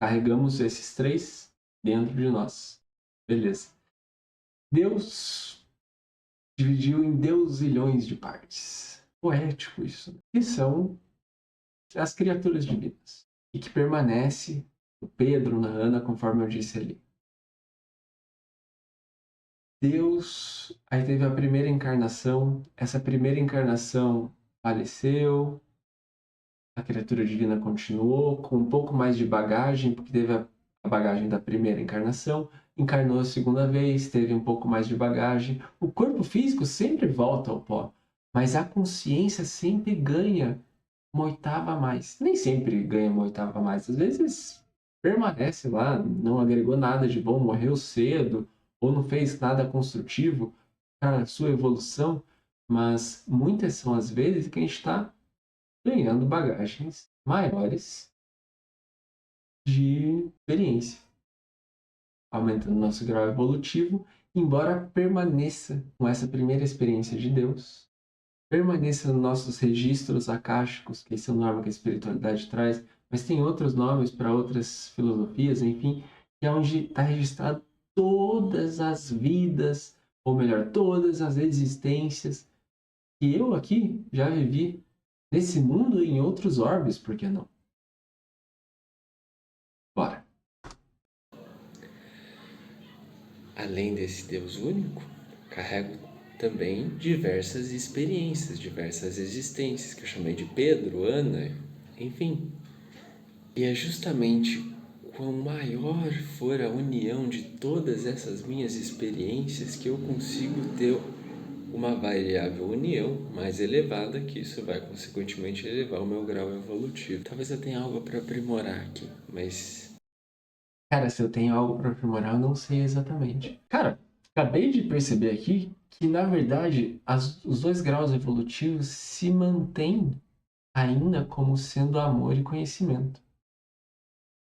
Carregamos esses três dentro de nós. Beleza. Deus dividiu em deusilhões de partes. Poético isso. Que são as criaturas divinas. E que permanece no Pedro, na Ana, conforme eu disse ali. Deus, aí teve a primeira encarnação. Essa primeira encarnação faleceu. A criatura divina continuou com um pouco mais de bagagem, porque teve a bagagem da primeira encarnação, encarnou a segunda vez, teve um pouco mais de bagagem. O corpo físico sempre volta ao pó, mas a consciência sempre ganha uma oitava a mais. Nem sempre ganha uma oitava a mais, às vezes permanece lá, não agregou nada de bom, morreu cedo, ou não fez nada construtivo para a sua evolução, mas muitas são as vezes que a gente está ganhando bagagens maiores de experiência, aumentando nosso grau evolutivo, embora permaneça com essa primeira experiência de Deus, permaneça nos nossos registros akáshicos, que esse é o nome que a espiritualidade traz, mas tem outros nomes para outras filosofias, enfim, que é onde está registrado todas as vidas, ou melhor, todas as existências que eu aqui já vivi nesse mundo e em outros orbes, por que não? Bora. Além desse Deus único, carrego também diversas experiências, diversas existências, que eu chamei de Pedro, Ana, enfim. E é justamente quão maior for a união de todas essas minhas experiências que eu consigo ter uma variável união mais elevada, que isso vai consequentemente elevar o meu grau evolutivo. Talvez eu tenha algo para aprimorar aqui, mas... Cara, se eu tenho algo para aprimorar, eu não sei exatamente. Cara, acabei de perceber aqui que, na verdade, os dois graus evolutivos se mantêm ainda como sendo amor e conhecimento.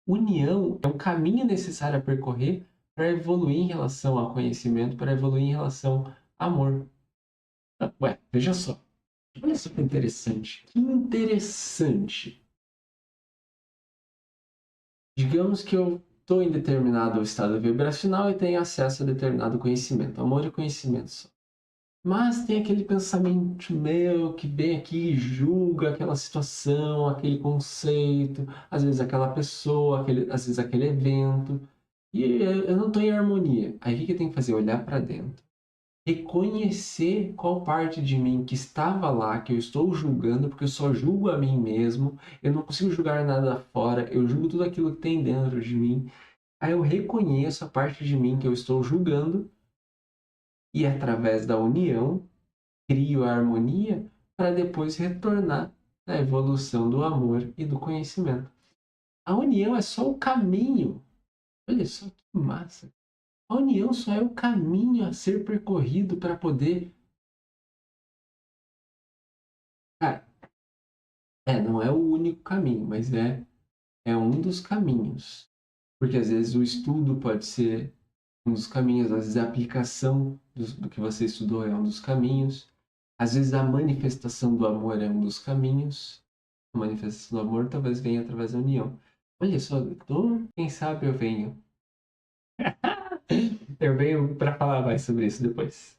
União é um caminho necessário a percorrer para evoluir em relação a conhecimento, para evoluir em relação a amor. Ué, veja só. Olha só que interessante. Que interessante. Digamos que eu estou em determinado estado vibracional e tenho acesso a determinado conhecimento. Amor e conhecimento só. Mas tem aquele pensamento meu que vem aqui e julga aquela situação, aquele conceito, às vezes aquela pessoa, às vezes aquele evento. E eu não estou em harmonia. Aí o que eu tenho que fazer? Olhar para dentro. Reconhecer qual parte de mim que estava lá, que eu estou julgando, porque eu só julgo a mim mesmo, eu não consigo julgar nada fora, eu julgo tudo aquilo que tem dentro de mim. Aí eu reconheço a parte de mim que eu estou julgando e através da união crio a harmonia para depois retornar à evolução do amor e do conhecimento. A união é só o caminho. Olha só que massa. A união só é o caminho a ser percorrido para poder. Cara, não é o único caminho, mas é um dos caminhos. Porque às vezes o estudo pode ser um dos caminhos, às vezes a aplicação do que você estudou é um dos caminhos, às vezes a manifestação do amor é um dos caminhos, a manifestação do amor talvez venha através da união. Olha só, quem sabe eu venho. Eu venho para falar mais sobre isso depois.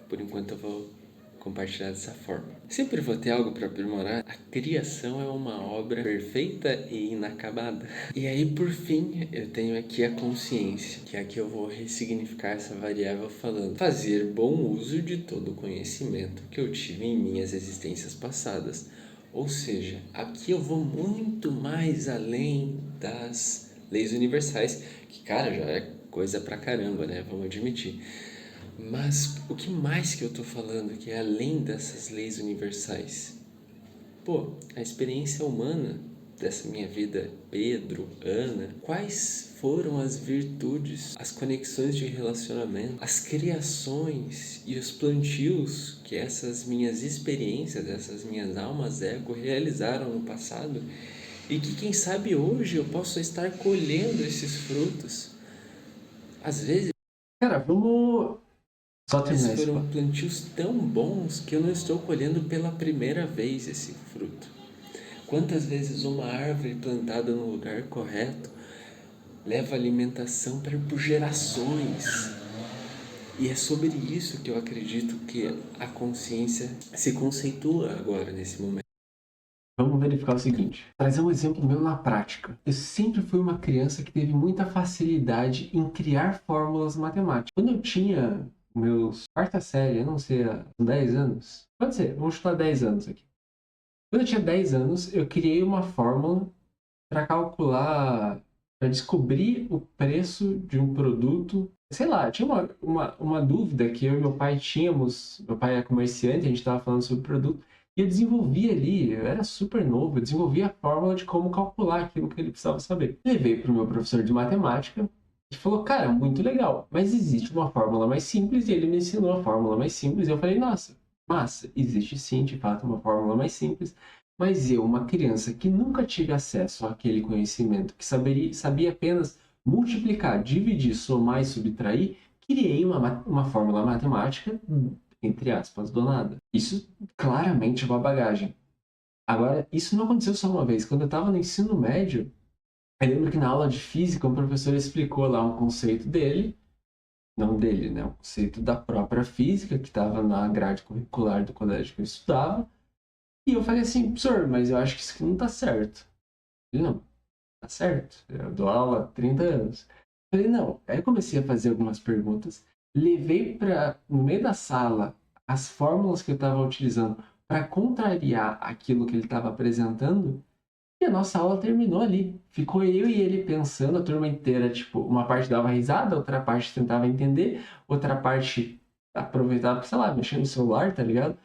Por enquanto eu vou compartilhar dessa forma. Sempre vou ter algo para aprimorar. A criação é uma obra perfeita e inacabada. E aí, por fim, eu tenho aqui a consciência, que é aqui eu vou ressignificar essa variável falando fazer bom uso de todo o conhecimento que eu tive em minhas existências passadas. Ou seja, aqui eu vou muito mais além das leis universais, que, cara, já é coisa pra caramba, né? Vamos admitir. Mas o que mais que eu tô falando que é além dessas leis universais? Pô, a experiência humana dessa minha vida, Pedro, Ana, quais foram as virtudes, as conexões de relacionamento, as criações e os plantios que essas minhas experiências, essas minhas almas ego realizaram no passado e que quem sabe hoje eu posso estar colhendo esses frutos. Às vezes Cara, vamos só terminar isso. foram plantios tão bons que eu não estou colhendo pela primeira vez esse fruto. Quantas vezes uma árvore plantada no lugar correto leva alimentação por gerações? E é sobre isso que eu acredito que a consciência se conceitua agora, nesse momento. Vamos verificar o seguinte, trazer um exemplo meu na prática. Eu sempre fui uma criança que teve muita facilidade em criar fórmulas matemáticas. Quando eu tinha meus quarta série, eu não sei, 10 anos, pode ser, vamos chutar 10 anos aqui. Quando eu tinha 10 anos, eu criei uma fórmula para calcular, para descobrir o preço de um produto. Sei lá, tinha uma dúvida que eu e meu pai tínhamos. Meu pai é comerciante, a gente estava falando sobre o produto. E eu desenvolvi ali, eu era super novo, eu desenvolvi a fórmula de como calcular aquilo que ele precisava saber. Levei para o meu professor de matemática e falou, cara, muito legal, mas existe uma fórmula mais simples, e ele me ensinou a fórmula mais simples. E eu falei, nossa, massa, existe sim, de fato, uma fórmula mais simples. Mas eu, uma criança que nunca tive acesso àquele conhecimento, que sabia apenas multiplicar, dividir, somar e subtrair, criei uma fórmula matemática, entre aspas, do nada. Isso claramente é uma bagagem. Agora, isso não aconteceu só uma vez. Quando eu estava no ensino médio, eu lembro que na aula de física, um professor explicou lá um conceito dele, não dele, né? Um conceito da própria física, que estava na grade curricular do colégio que eu estudava. E eu falei assim, professor, mas eu acho que isso aqui não tá certo. Ele, não, tá certo. Eu dou aula há 30 anos. Eu falei, não. Aí eu comecei a fazer algumas perguntas. Levei para no meio da sala as fórmulas que eu estava utilizando para contrariar aquilo que ele estava apresentando. E a nossa aula terminou ali. Ficou eu e ele pensando, a turma inteira, tipo, uma parte dava risada, outra parte tentava entender, outra parte aproveitava, sei lá, mexendo no celular, tá ligado?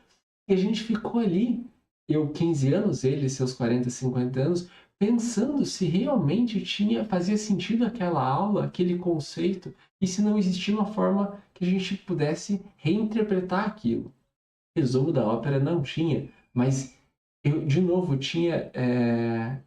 E a gente ficou ali, eu 15 anos, ele seus 40, 50 anos, pensando se realmente fazia sentido aquela aula, aquele conceito, e se não existia uma forma que a gente pudesse reinterpretar aquilo. Resumo da ópera não tinha, mas eu, de novo,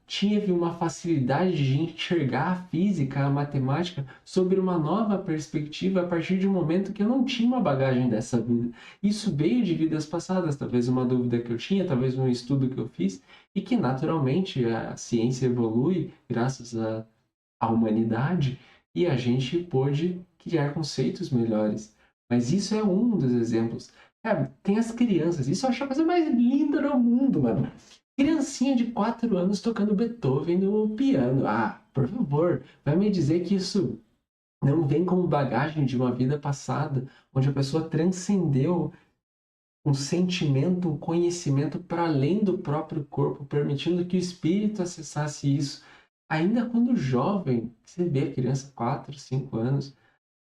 tive uma facilidade de enxergar a física, a matemática, sobre uma nova perspectiva a partir de um momento que eu não tinha uma bagagem dessa vida. Isso veio de vidas passadas, talvez uma dúvida que eu tinha, talvez um estudo que eu fiz, e que naturalmente a ciência evolui graças à humanidade e a gente pôde criar conceitos melhores. Mas isso é um dos exemplos. Cara, tem as crianças. Isso eu acho a coisa mais linda do mundo, mano. Criancinha de 4 anos tocando Beethoven no piano. Ah, por favor, vai me dizer que isso não vem como bagagem de uma vida passada, onde a pessoa transcendeu um sentimento, um conhecimento para além do próprio corpo, permitindo que o espírito acessasse isso. Ainda quando jovem, você vê a criança 4, 5 anos,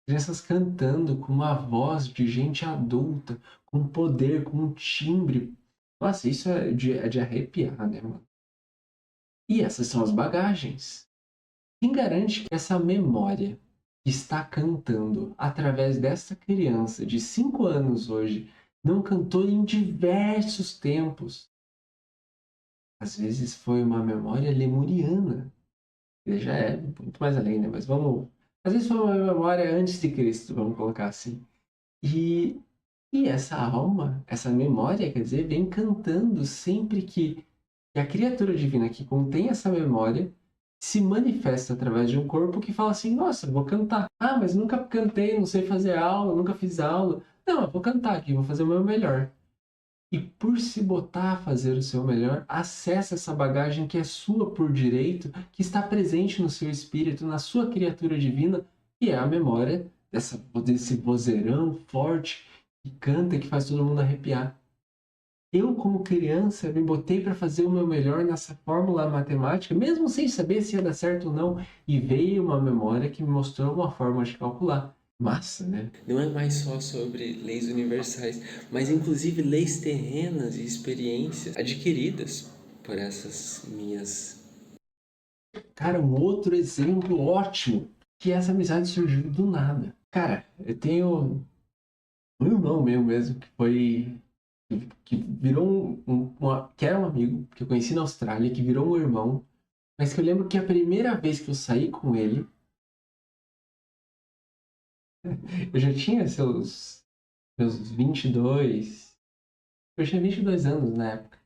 crianças cantando com uma voz de gente adulta, com poder, com um timbre. Nossa, isso é de arrepiar, né, mano? E essas são as bagagens. Quem garante que essa memória que está cantando através dessa criança de 5 anos hoje não cantou em diversos tempos? Às vezes foi uma memória lemuriana, que já é muito mais além, né? Mas vamos. Às vezes foi uma memória antes de Cristo, vamos colocar assim. E, e essa alma, essa memória, quer dizer, vem cantando sempre que a criatura divina que contém essa memória se manifesta através de um corpo que fala assim: nossa, vou cantar. Ah, mas nunca cantei, não sei fazer aula, nunca fiz aula. Não, eu vou cantar aqui, vou fazer o meu melhor. E por se botar a fazer o seu melhor, acessa essa bagagem que é sua por direito, que está presente no seu espírito, na sua criatura divina, que é a memória desse vozeirão forte que canta e que faz todo mundo arrepiar. Eu, como criança, me botei para fazer o meu melhor nessa fórmula matemática, mesmo sem saber se ia dar certo ou não, e veio uma memória que me mostrou uma forma de calcular. Massa, né? Não é mais só sobre leis universais, mas inclusive leis terrenas e experiências adquiridas por essas minhas. Cara, um outro exemplo ótimo que essa amizade surgiu do nada. Cara, eu tenho um irmão meu mesmo que foi que virou que era um amigo que eu conheci na Austrália, que virou um irmão, mas que eu lembro que a primeira vez que eu saí com ele, eu já tinha meus 22, eu tinha 22 anos na época.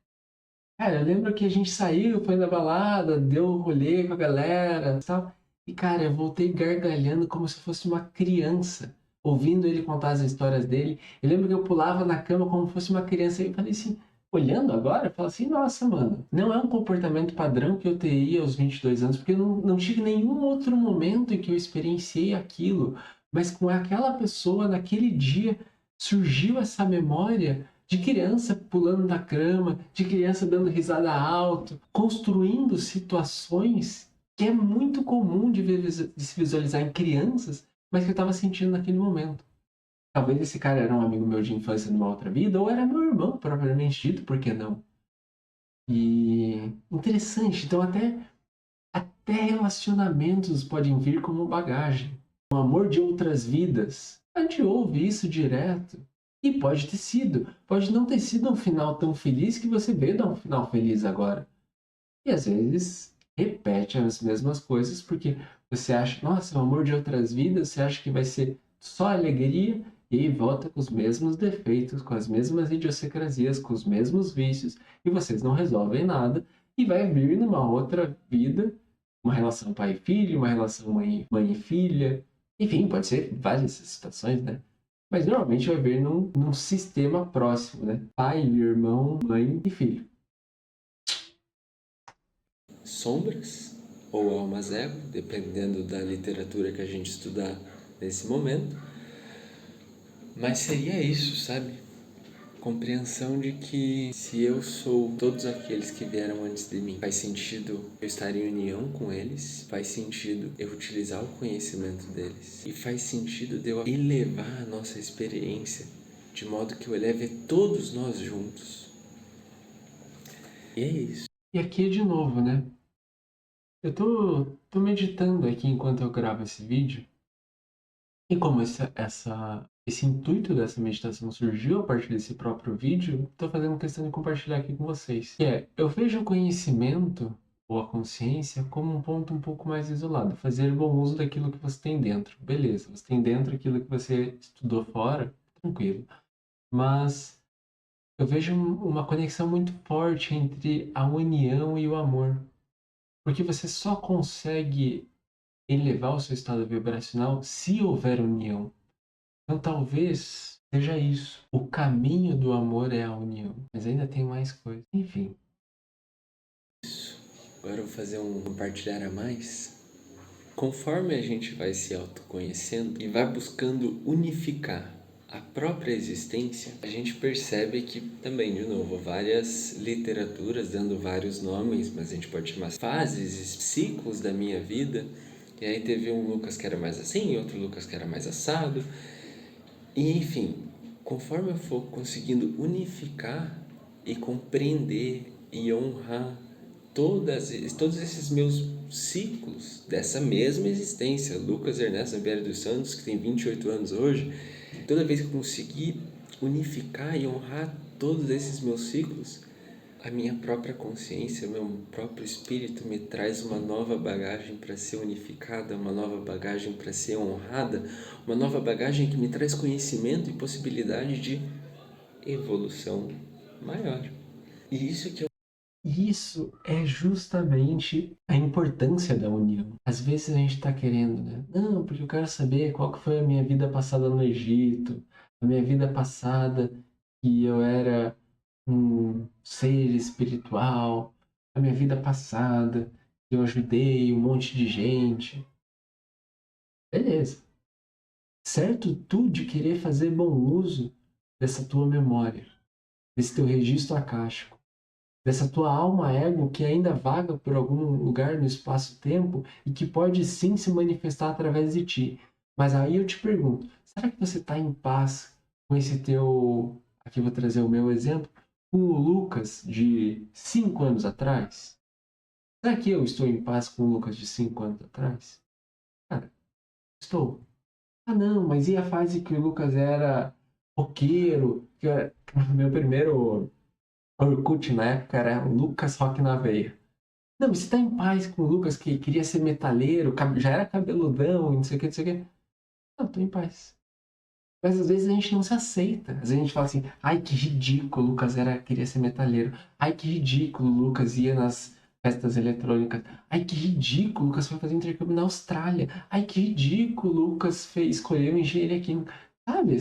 Cara, eu lembro que a gente saiu, foi na balada, deu um rolê com a galera e tal. E, cara, eu voltei gargalhando como se fosse uma criança, ouvindo ele contar as histórias dele. Eu lembro que eu pulava na cama como se fosse uma criança e eu falei assim, olhando agora, eu falo assim, nossa, mano, não é um comportamento padrão que eu teria aos 22 anos, porque eu não tive nenhum outro momento em que eu experienciei aquilo. Mas com aquela pessoa, naquele dia, surgiu essa memória de criança pulando na cama, de criança dando risada alto, construindo situações que é muito comum de se visualizar em crianças, mas que eu estava sentindo naquele momento. Talvez esse cara era um amigo meu de infância numa outra vida, ou era meu irmão, propriamente dito, por que não? E interessante, então até relacionamentos podem vir como bagagem. O amor de outras vidas. A gente ouve isso direto. E pode ter sido. Pode não ter sido um final tão feliz que você vê dar um final feliz agora. E às vezes repete as mesmas coisas porque você acha, nossa, o amor de outras vidas, você acha que vai ser só alegria e aí volta com os mesmos defeitos, com as mesmas idiosincrasias, com os mesmos vícios e vocês não resolvem nada e vai vir numa outra vida, uma relação pai e filho, uma relação mãe e filha, enfim, pode ser várias situações, né? Mas normalmente vai vir num sistema próximo, né? Pai, irmão, mãe e filho. Sombras ou almas ego, dependendo da literatura que a gente estudar nesse momento. Mas seria isso, sabe? Compreensão de que se eu sou todos aqueles que vieram antes de mim, faz sentido eu estar em união com eles, faz sentido eu utilizar o conhecimento deles e faz sentido de eu elevar a nossa experiência de modo que eu eleve todos nós juntos. E é isso. E aqui de novo, né? Eu tô meditando aqui enquanto eu gravo esse vídeo E como esse intuito dessa meditação surgiu a partir desse próprio vídeo, estou fazendo questão de compartilhar aqui com vocês. Que é, eu vejo o conhecimento ou a consciência como um ponto um pouco mais isolado. Fazer bom uso daquilo que você tem dentro. Beleza, você tem dentro aquilo que você estudou fora, tranquilo. Mas eu vejo uma conexão muito forte entre a união e o amor. Porque você só consegue elevar o seu estado vibracional se houver união. Então talvez seja isso. O caminho do amor é a união. Mas ainda tem mais coisa. Enfim. Agora eu vou fazer um compartilhar a mais. Conforme a gente vai se autoconhecendo e vai buscando unificar a própria existência, a gente percebe que também, de novo, várias literaturas dando vários nomes, mas a gente pode chamar fases, ciclos da minha vida. E aí teve um Lucas que era mais assim, outro Lucas que era mais assado. E enfim, conforme eu for conseguindo unificar e compreender e honrar todos esses meus ciclos dessa mesma existência, Lucas Ernesto Zambieri dos Santos, que tem 28 anos hoje, toda vez que eu conseguir unificar e honrar todos esses meus ciclos, a minha própria consciência, meu próprio espírito me traz uma nova bagagem para ser unificada, uma nova bagagem para ser honrada, uma nova bagagem que me traz conhecimento e possibilidade de evolução maior. E Isso é justamente a importância da união. Às vezes a gente está querendo, né? Não, porque eu quero saber qual que foi a minha vida passada no Egito, a minha vida passada que eu era um ser espiritual, a minha vida passada que eu ajudei um monte de gente. Beleza. Certo tu de querer fazer bom uso dessa tua memória, desse teu registro acástico, dessa tua alma ego que ainda vaga por algum lugar no espaço-tempo e que pode sim se manifestar através de ti. Mas aí eu te pergunto, será que você está em paz com esse teu... Aqui eu vou trazer o meu exemplo, com o Lucas de 5 anos atrás? Será que eu estou em paz com o Lucas de 5 anos atrás? Cara, estou. Ah, não, mas e a fase que o Lucas era roqueiro? Que era... Meu primeiro Orkut na época era Lucas Rock na Veia. Não, mas você tá em paz com o Lucas que queria ser metaleiro, já era cabeludão, não sei o que, não sei o que. Não, tô em paz. Mas às vezes a gente não se aceita. Às vezes a gente fala assim, ai que ridículo, o Lucas queria ser metaleiro. Ai que ridículo, o Lucas ia nas festas eletrônicas. Ai que ridículo, o Lucas foi fazer intercâmbio na Austrália. Ai que ridículo, o Lucas escolheu engenharia química. Sabe,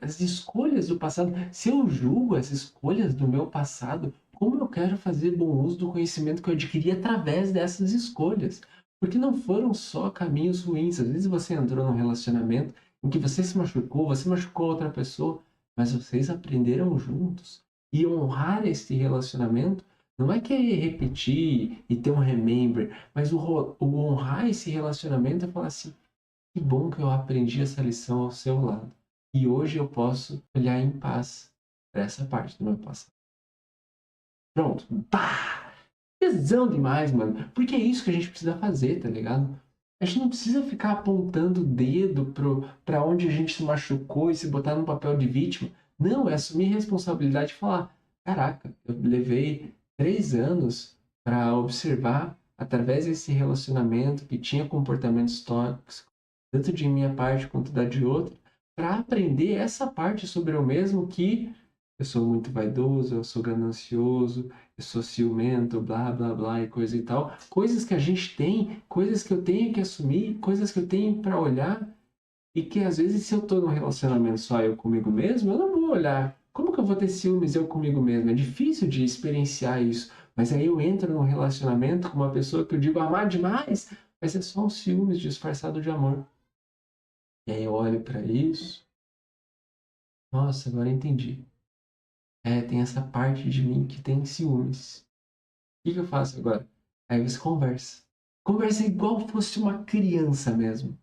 as escolhas do passado. Se eu julgo as escolhas do meu passado, como eu quero fazer bom uso do conhecimento que eu adquiri através dessas escolhas? Porque não foram só caminhos ruins. Às vezes você entrou num relacionamento em que você machucou outra pessoa, mas vocês aprenderam juntos. E honrar esse relacionamento não é querer repetir e ter um remember, mas o honrar esse relacionamento é falar assim: que bom que eu aprendi essa lição ao seu lado. E hoje eu posso olhar em paz para essa parte do meu passado. Pronto. Pá! Tesão demais, mano. Porque é isso que a gente precisa fazer, tá ligado? A gente não precisa ficar apontando o dedo pra onde a gente se machucou e se botar no papel de vítima. Não, é assumir responsabilidade e falar: caraca, eu levei 3 anos para observar, através desse relacionamento que tinha comportamentos tóxicos, tanto de minha parte quanto da de outra, para aprender essa parte sobre eu mesmo que eu sou muito vaidoso, eu sou ganancioso, eu sou ciumento, blá, blá, blá e coisa e tal. Coisas que a gente tem, coisas que eu tenho que assumir, coisas que eu tenho para olhar e que às vezes se eu tô num relacionamento só eu comigo mesmo, eu não vou olhar. Como que eu vou ter ciúmes eu comigo mesmo? É difícil de experienciar isso. Mas aí eu entro num relacionamento com uma pessoa que eu digo amar demais, mas é só um ciúmes disfarçado de amor. E aí eu olho para isso, nossa, agora eu entendi. É, tem essa parte de mim que tem ciúmes. O que que eu faço agora? Aí você conversa. Conversa igual fosse uma criança mesmo.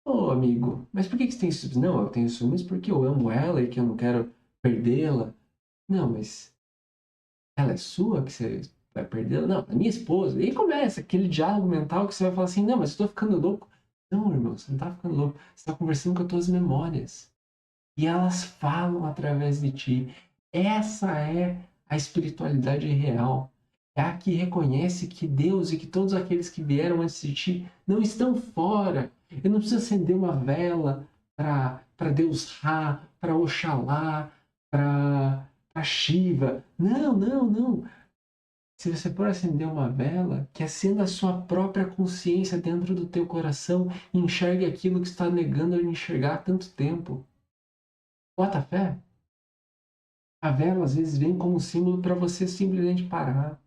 Ô, amigo, mas por que que você tem ciúmes? Não, eu tenho ciúmes porque eu amo ela e que eu não quero perdê-la. Não, mas ela é sua que você vai perdê-la? Não, é minha esposa. E aí começa aquele diálogo mental que você vai falar assim, não, mas eu tô ficando louco. Não, irmão, você não tá ficando louco. Você está conversando com as tuas memórias. E elas falam através de ti. Essa é a espiritualidade real. É a que reconhece que Deus e que todos aqueles que vieram antes de ti não estão fora. Eu não preciso acender uma vela para Deus Ra, para Oxalá, para Shiva. Não, não, não. Se você for acender uma vela, que acenda a sua própria consciência dentro do teu coração e enxergue aquilo que está negando a enxergar há tanto tempo. Bota fé? A vela às vezes vem como símbolo para você simplesmente parar,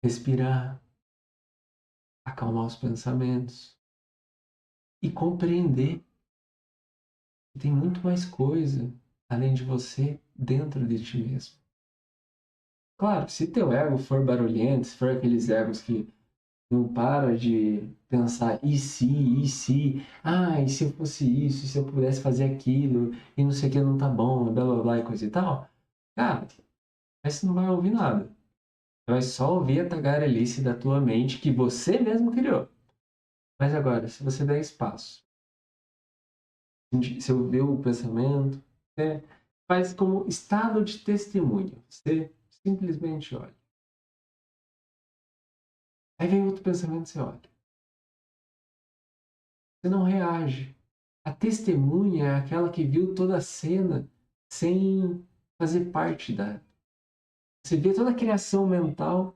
respirar, acalmar os pensamentos e compreender que tem muito mais coisa além de você dentro de ti mesmo. Claro, se teu ego for barulhento, se for aqueles egos que não para de pensar e se, e se eu fosse isso, e se eu pudesse fazer aquilo, e não sei o que não tá bom, blá blá blá e coisa e tal, cara, aí você não vai ouvir nada. Você vai só ouvir a tagarelice da tua mente que você mesmo criou. Mas agora, se você der espaço, se eu ver o pensamento, você faz como estado de testemunho. Você simplesmente olha. Aí vem outro pensamento, você olha. Você não reage. A testemunha é aquela que viu toda a cena sem fazer parte da. Você vê toda a criação mental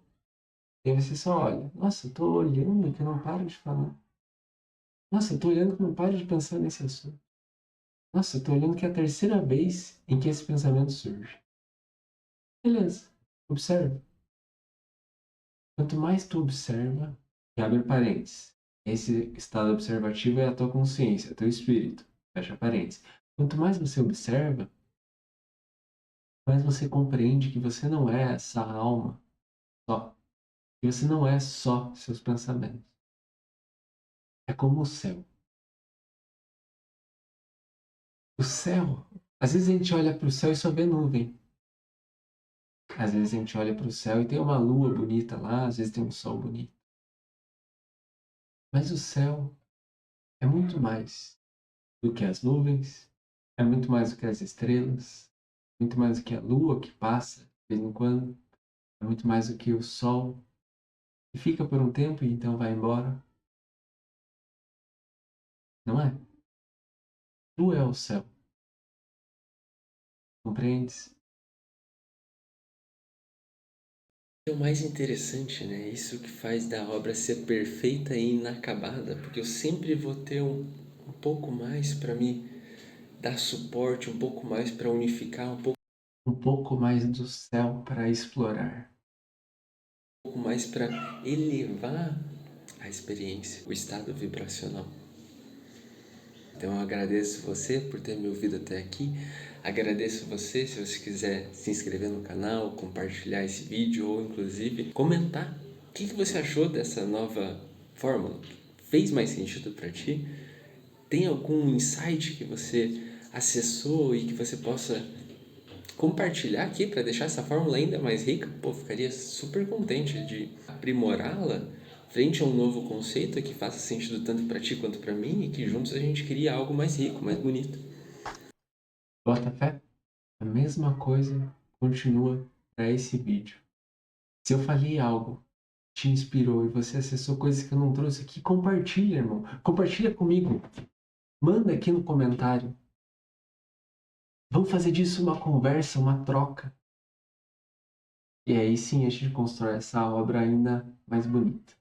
e você só olha. Nossa, eu tô olhando que eu não paro de falar. Nossa, eu tô olhando que eu não paro de pensar nesse assunto. Nossa, eu tô olhando que é a terceira vez em que esse pensamento surge. Beleza, observa. Quanto mais tu observa, e abre parênteses, esse estado observativo é a tua consciência, teu espírito, fecha parênteses. Quanto mais você observa, mais você compreende que você não é essa alma só, que você não é só seus pensamentos. É como o céu. O céu, às vezes a gente olha para o céu e só vê nuvem. Às vezes a gente olha para o céu e tem uma lua bonita lá, às vezes tem um sol bonito. Mas o céu é muito mais do que as nuvens, é muito mais do que as estrelas, muito mais do que a lua que passa de vez em quando, é muito mais do que o sol que fica por um tempo e então vai embora. Não é? Tu é o céu, compreendes? É o mais interessante, né? Isso que faz da obra ser perfeita e inacabada, porque eu sempre vou ter um pouco mais para me dar suporte, um pouco mais para unificar, Um pouco mais do céu para explorar. pouco mais para elevar a experiência, o estado vibracional. Então eu agradeço você por ter me ouvido até aqui. Agradeço você se você quiser se inscrever no canal, compartilhar esse vídeo ou inclusive comentar o que você achou dessa nova fórmula. Fez mais sentido para ti? Tem algum insight que você acessou e que você possa compartilhar aqui para deixar essa fórmula ainda mais rica? Pô, ficaria super contente de aprimorá-la frente a um novo conceito que faça sentido tanto para ti quanto para mim e que juntos a gente cria algo mais rico, mais bonito. Bota fé? A mesma coisa continua para esse vídeo. Se eu falei algo que te inspirou e você acessou coisas que eu não trouxe aqui, compartilha, irmão. Compartilha comigo. Manda aqui no comentário. Vamos fazer disso uma conversa, uma troca. E aí sim a gente constrói essa obra ainda mais bonita.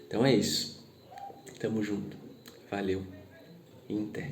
Então é isso. Tamo junto. Valeu. E até.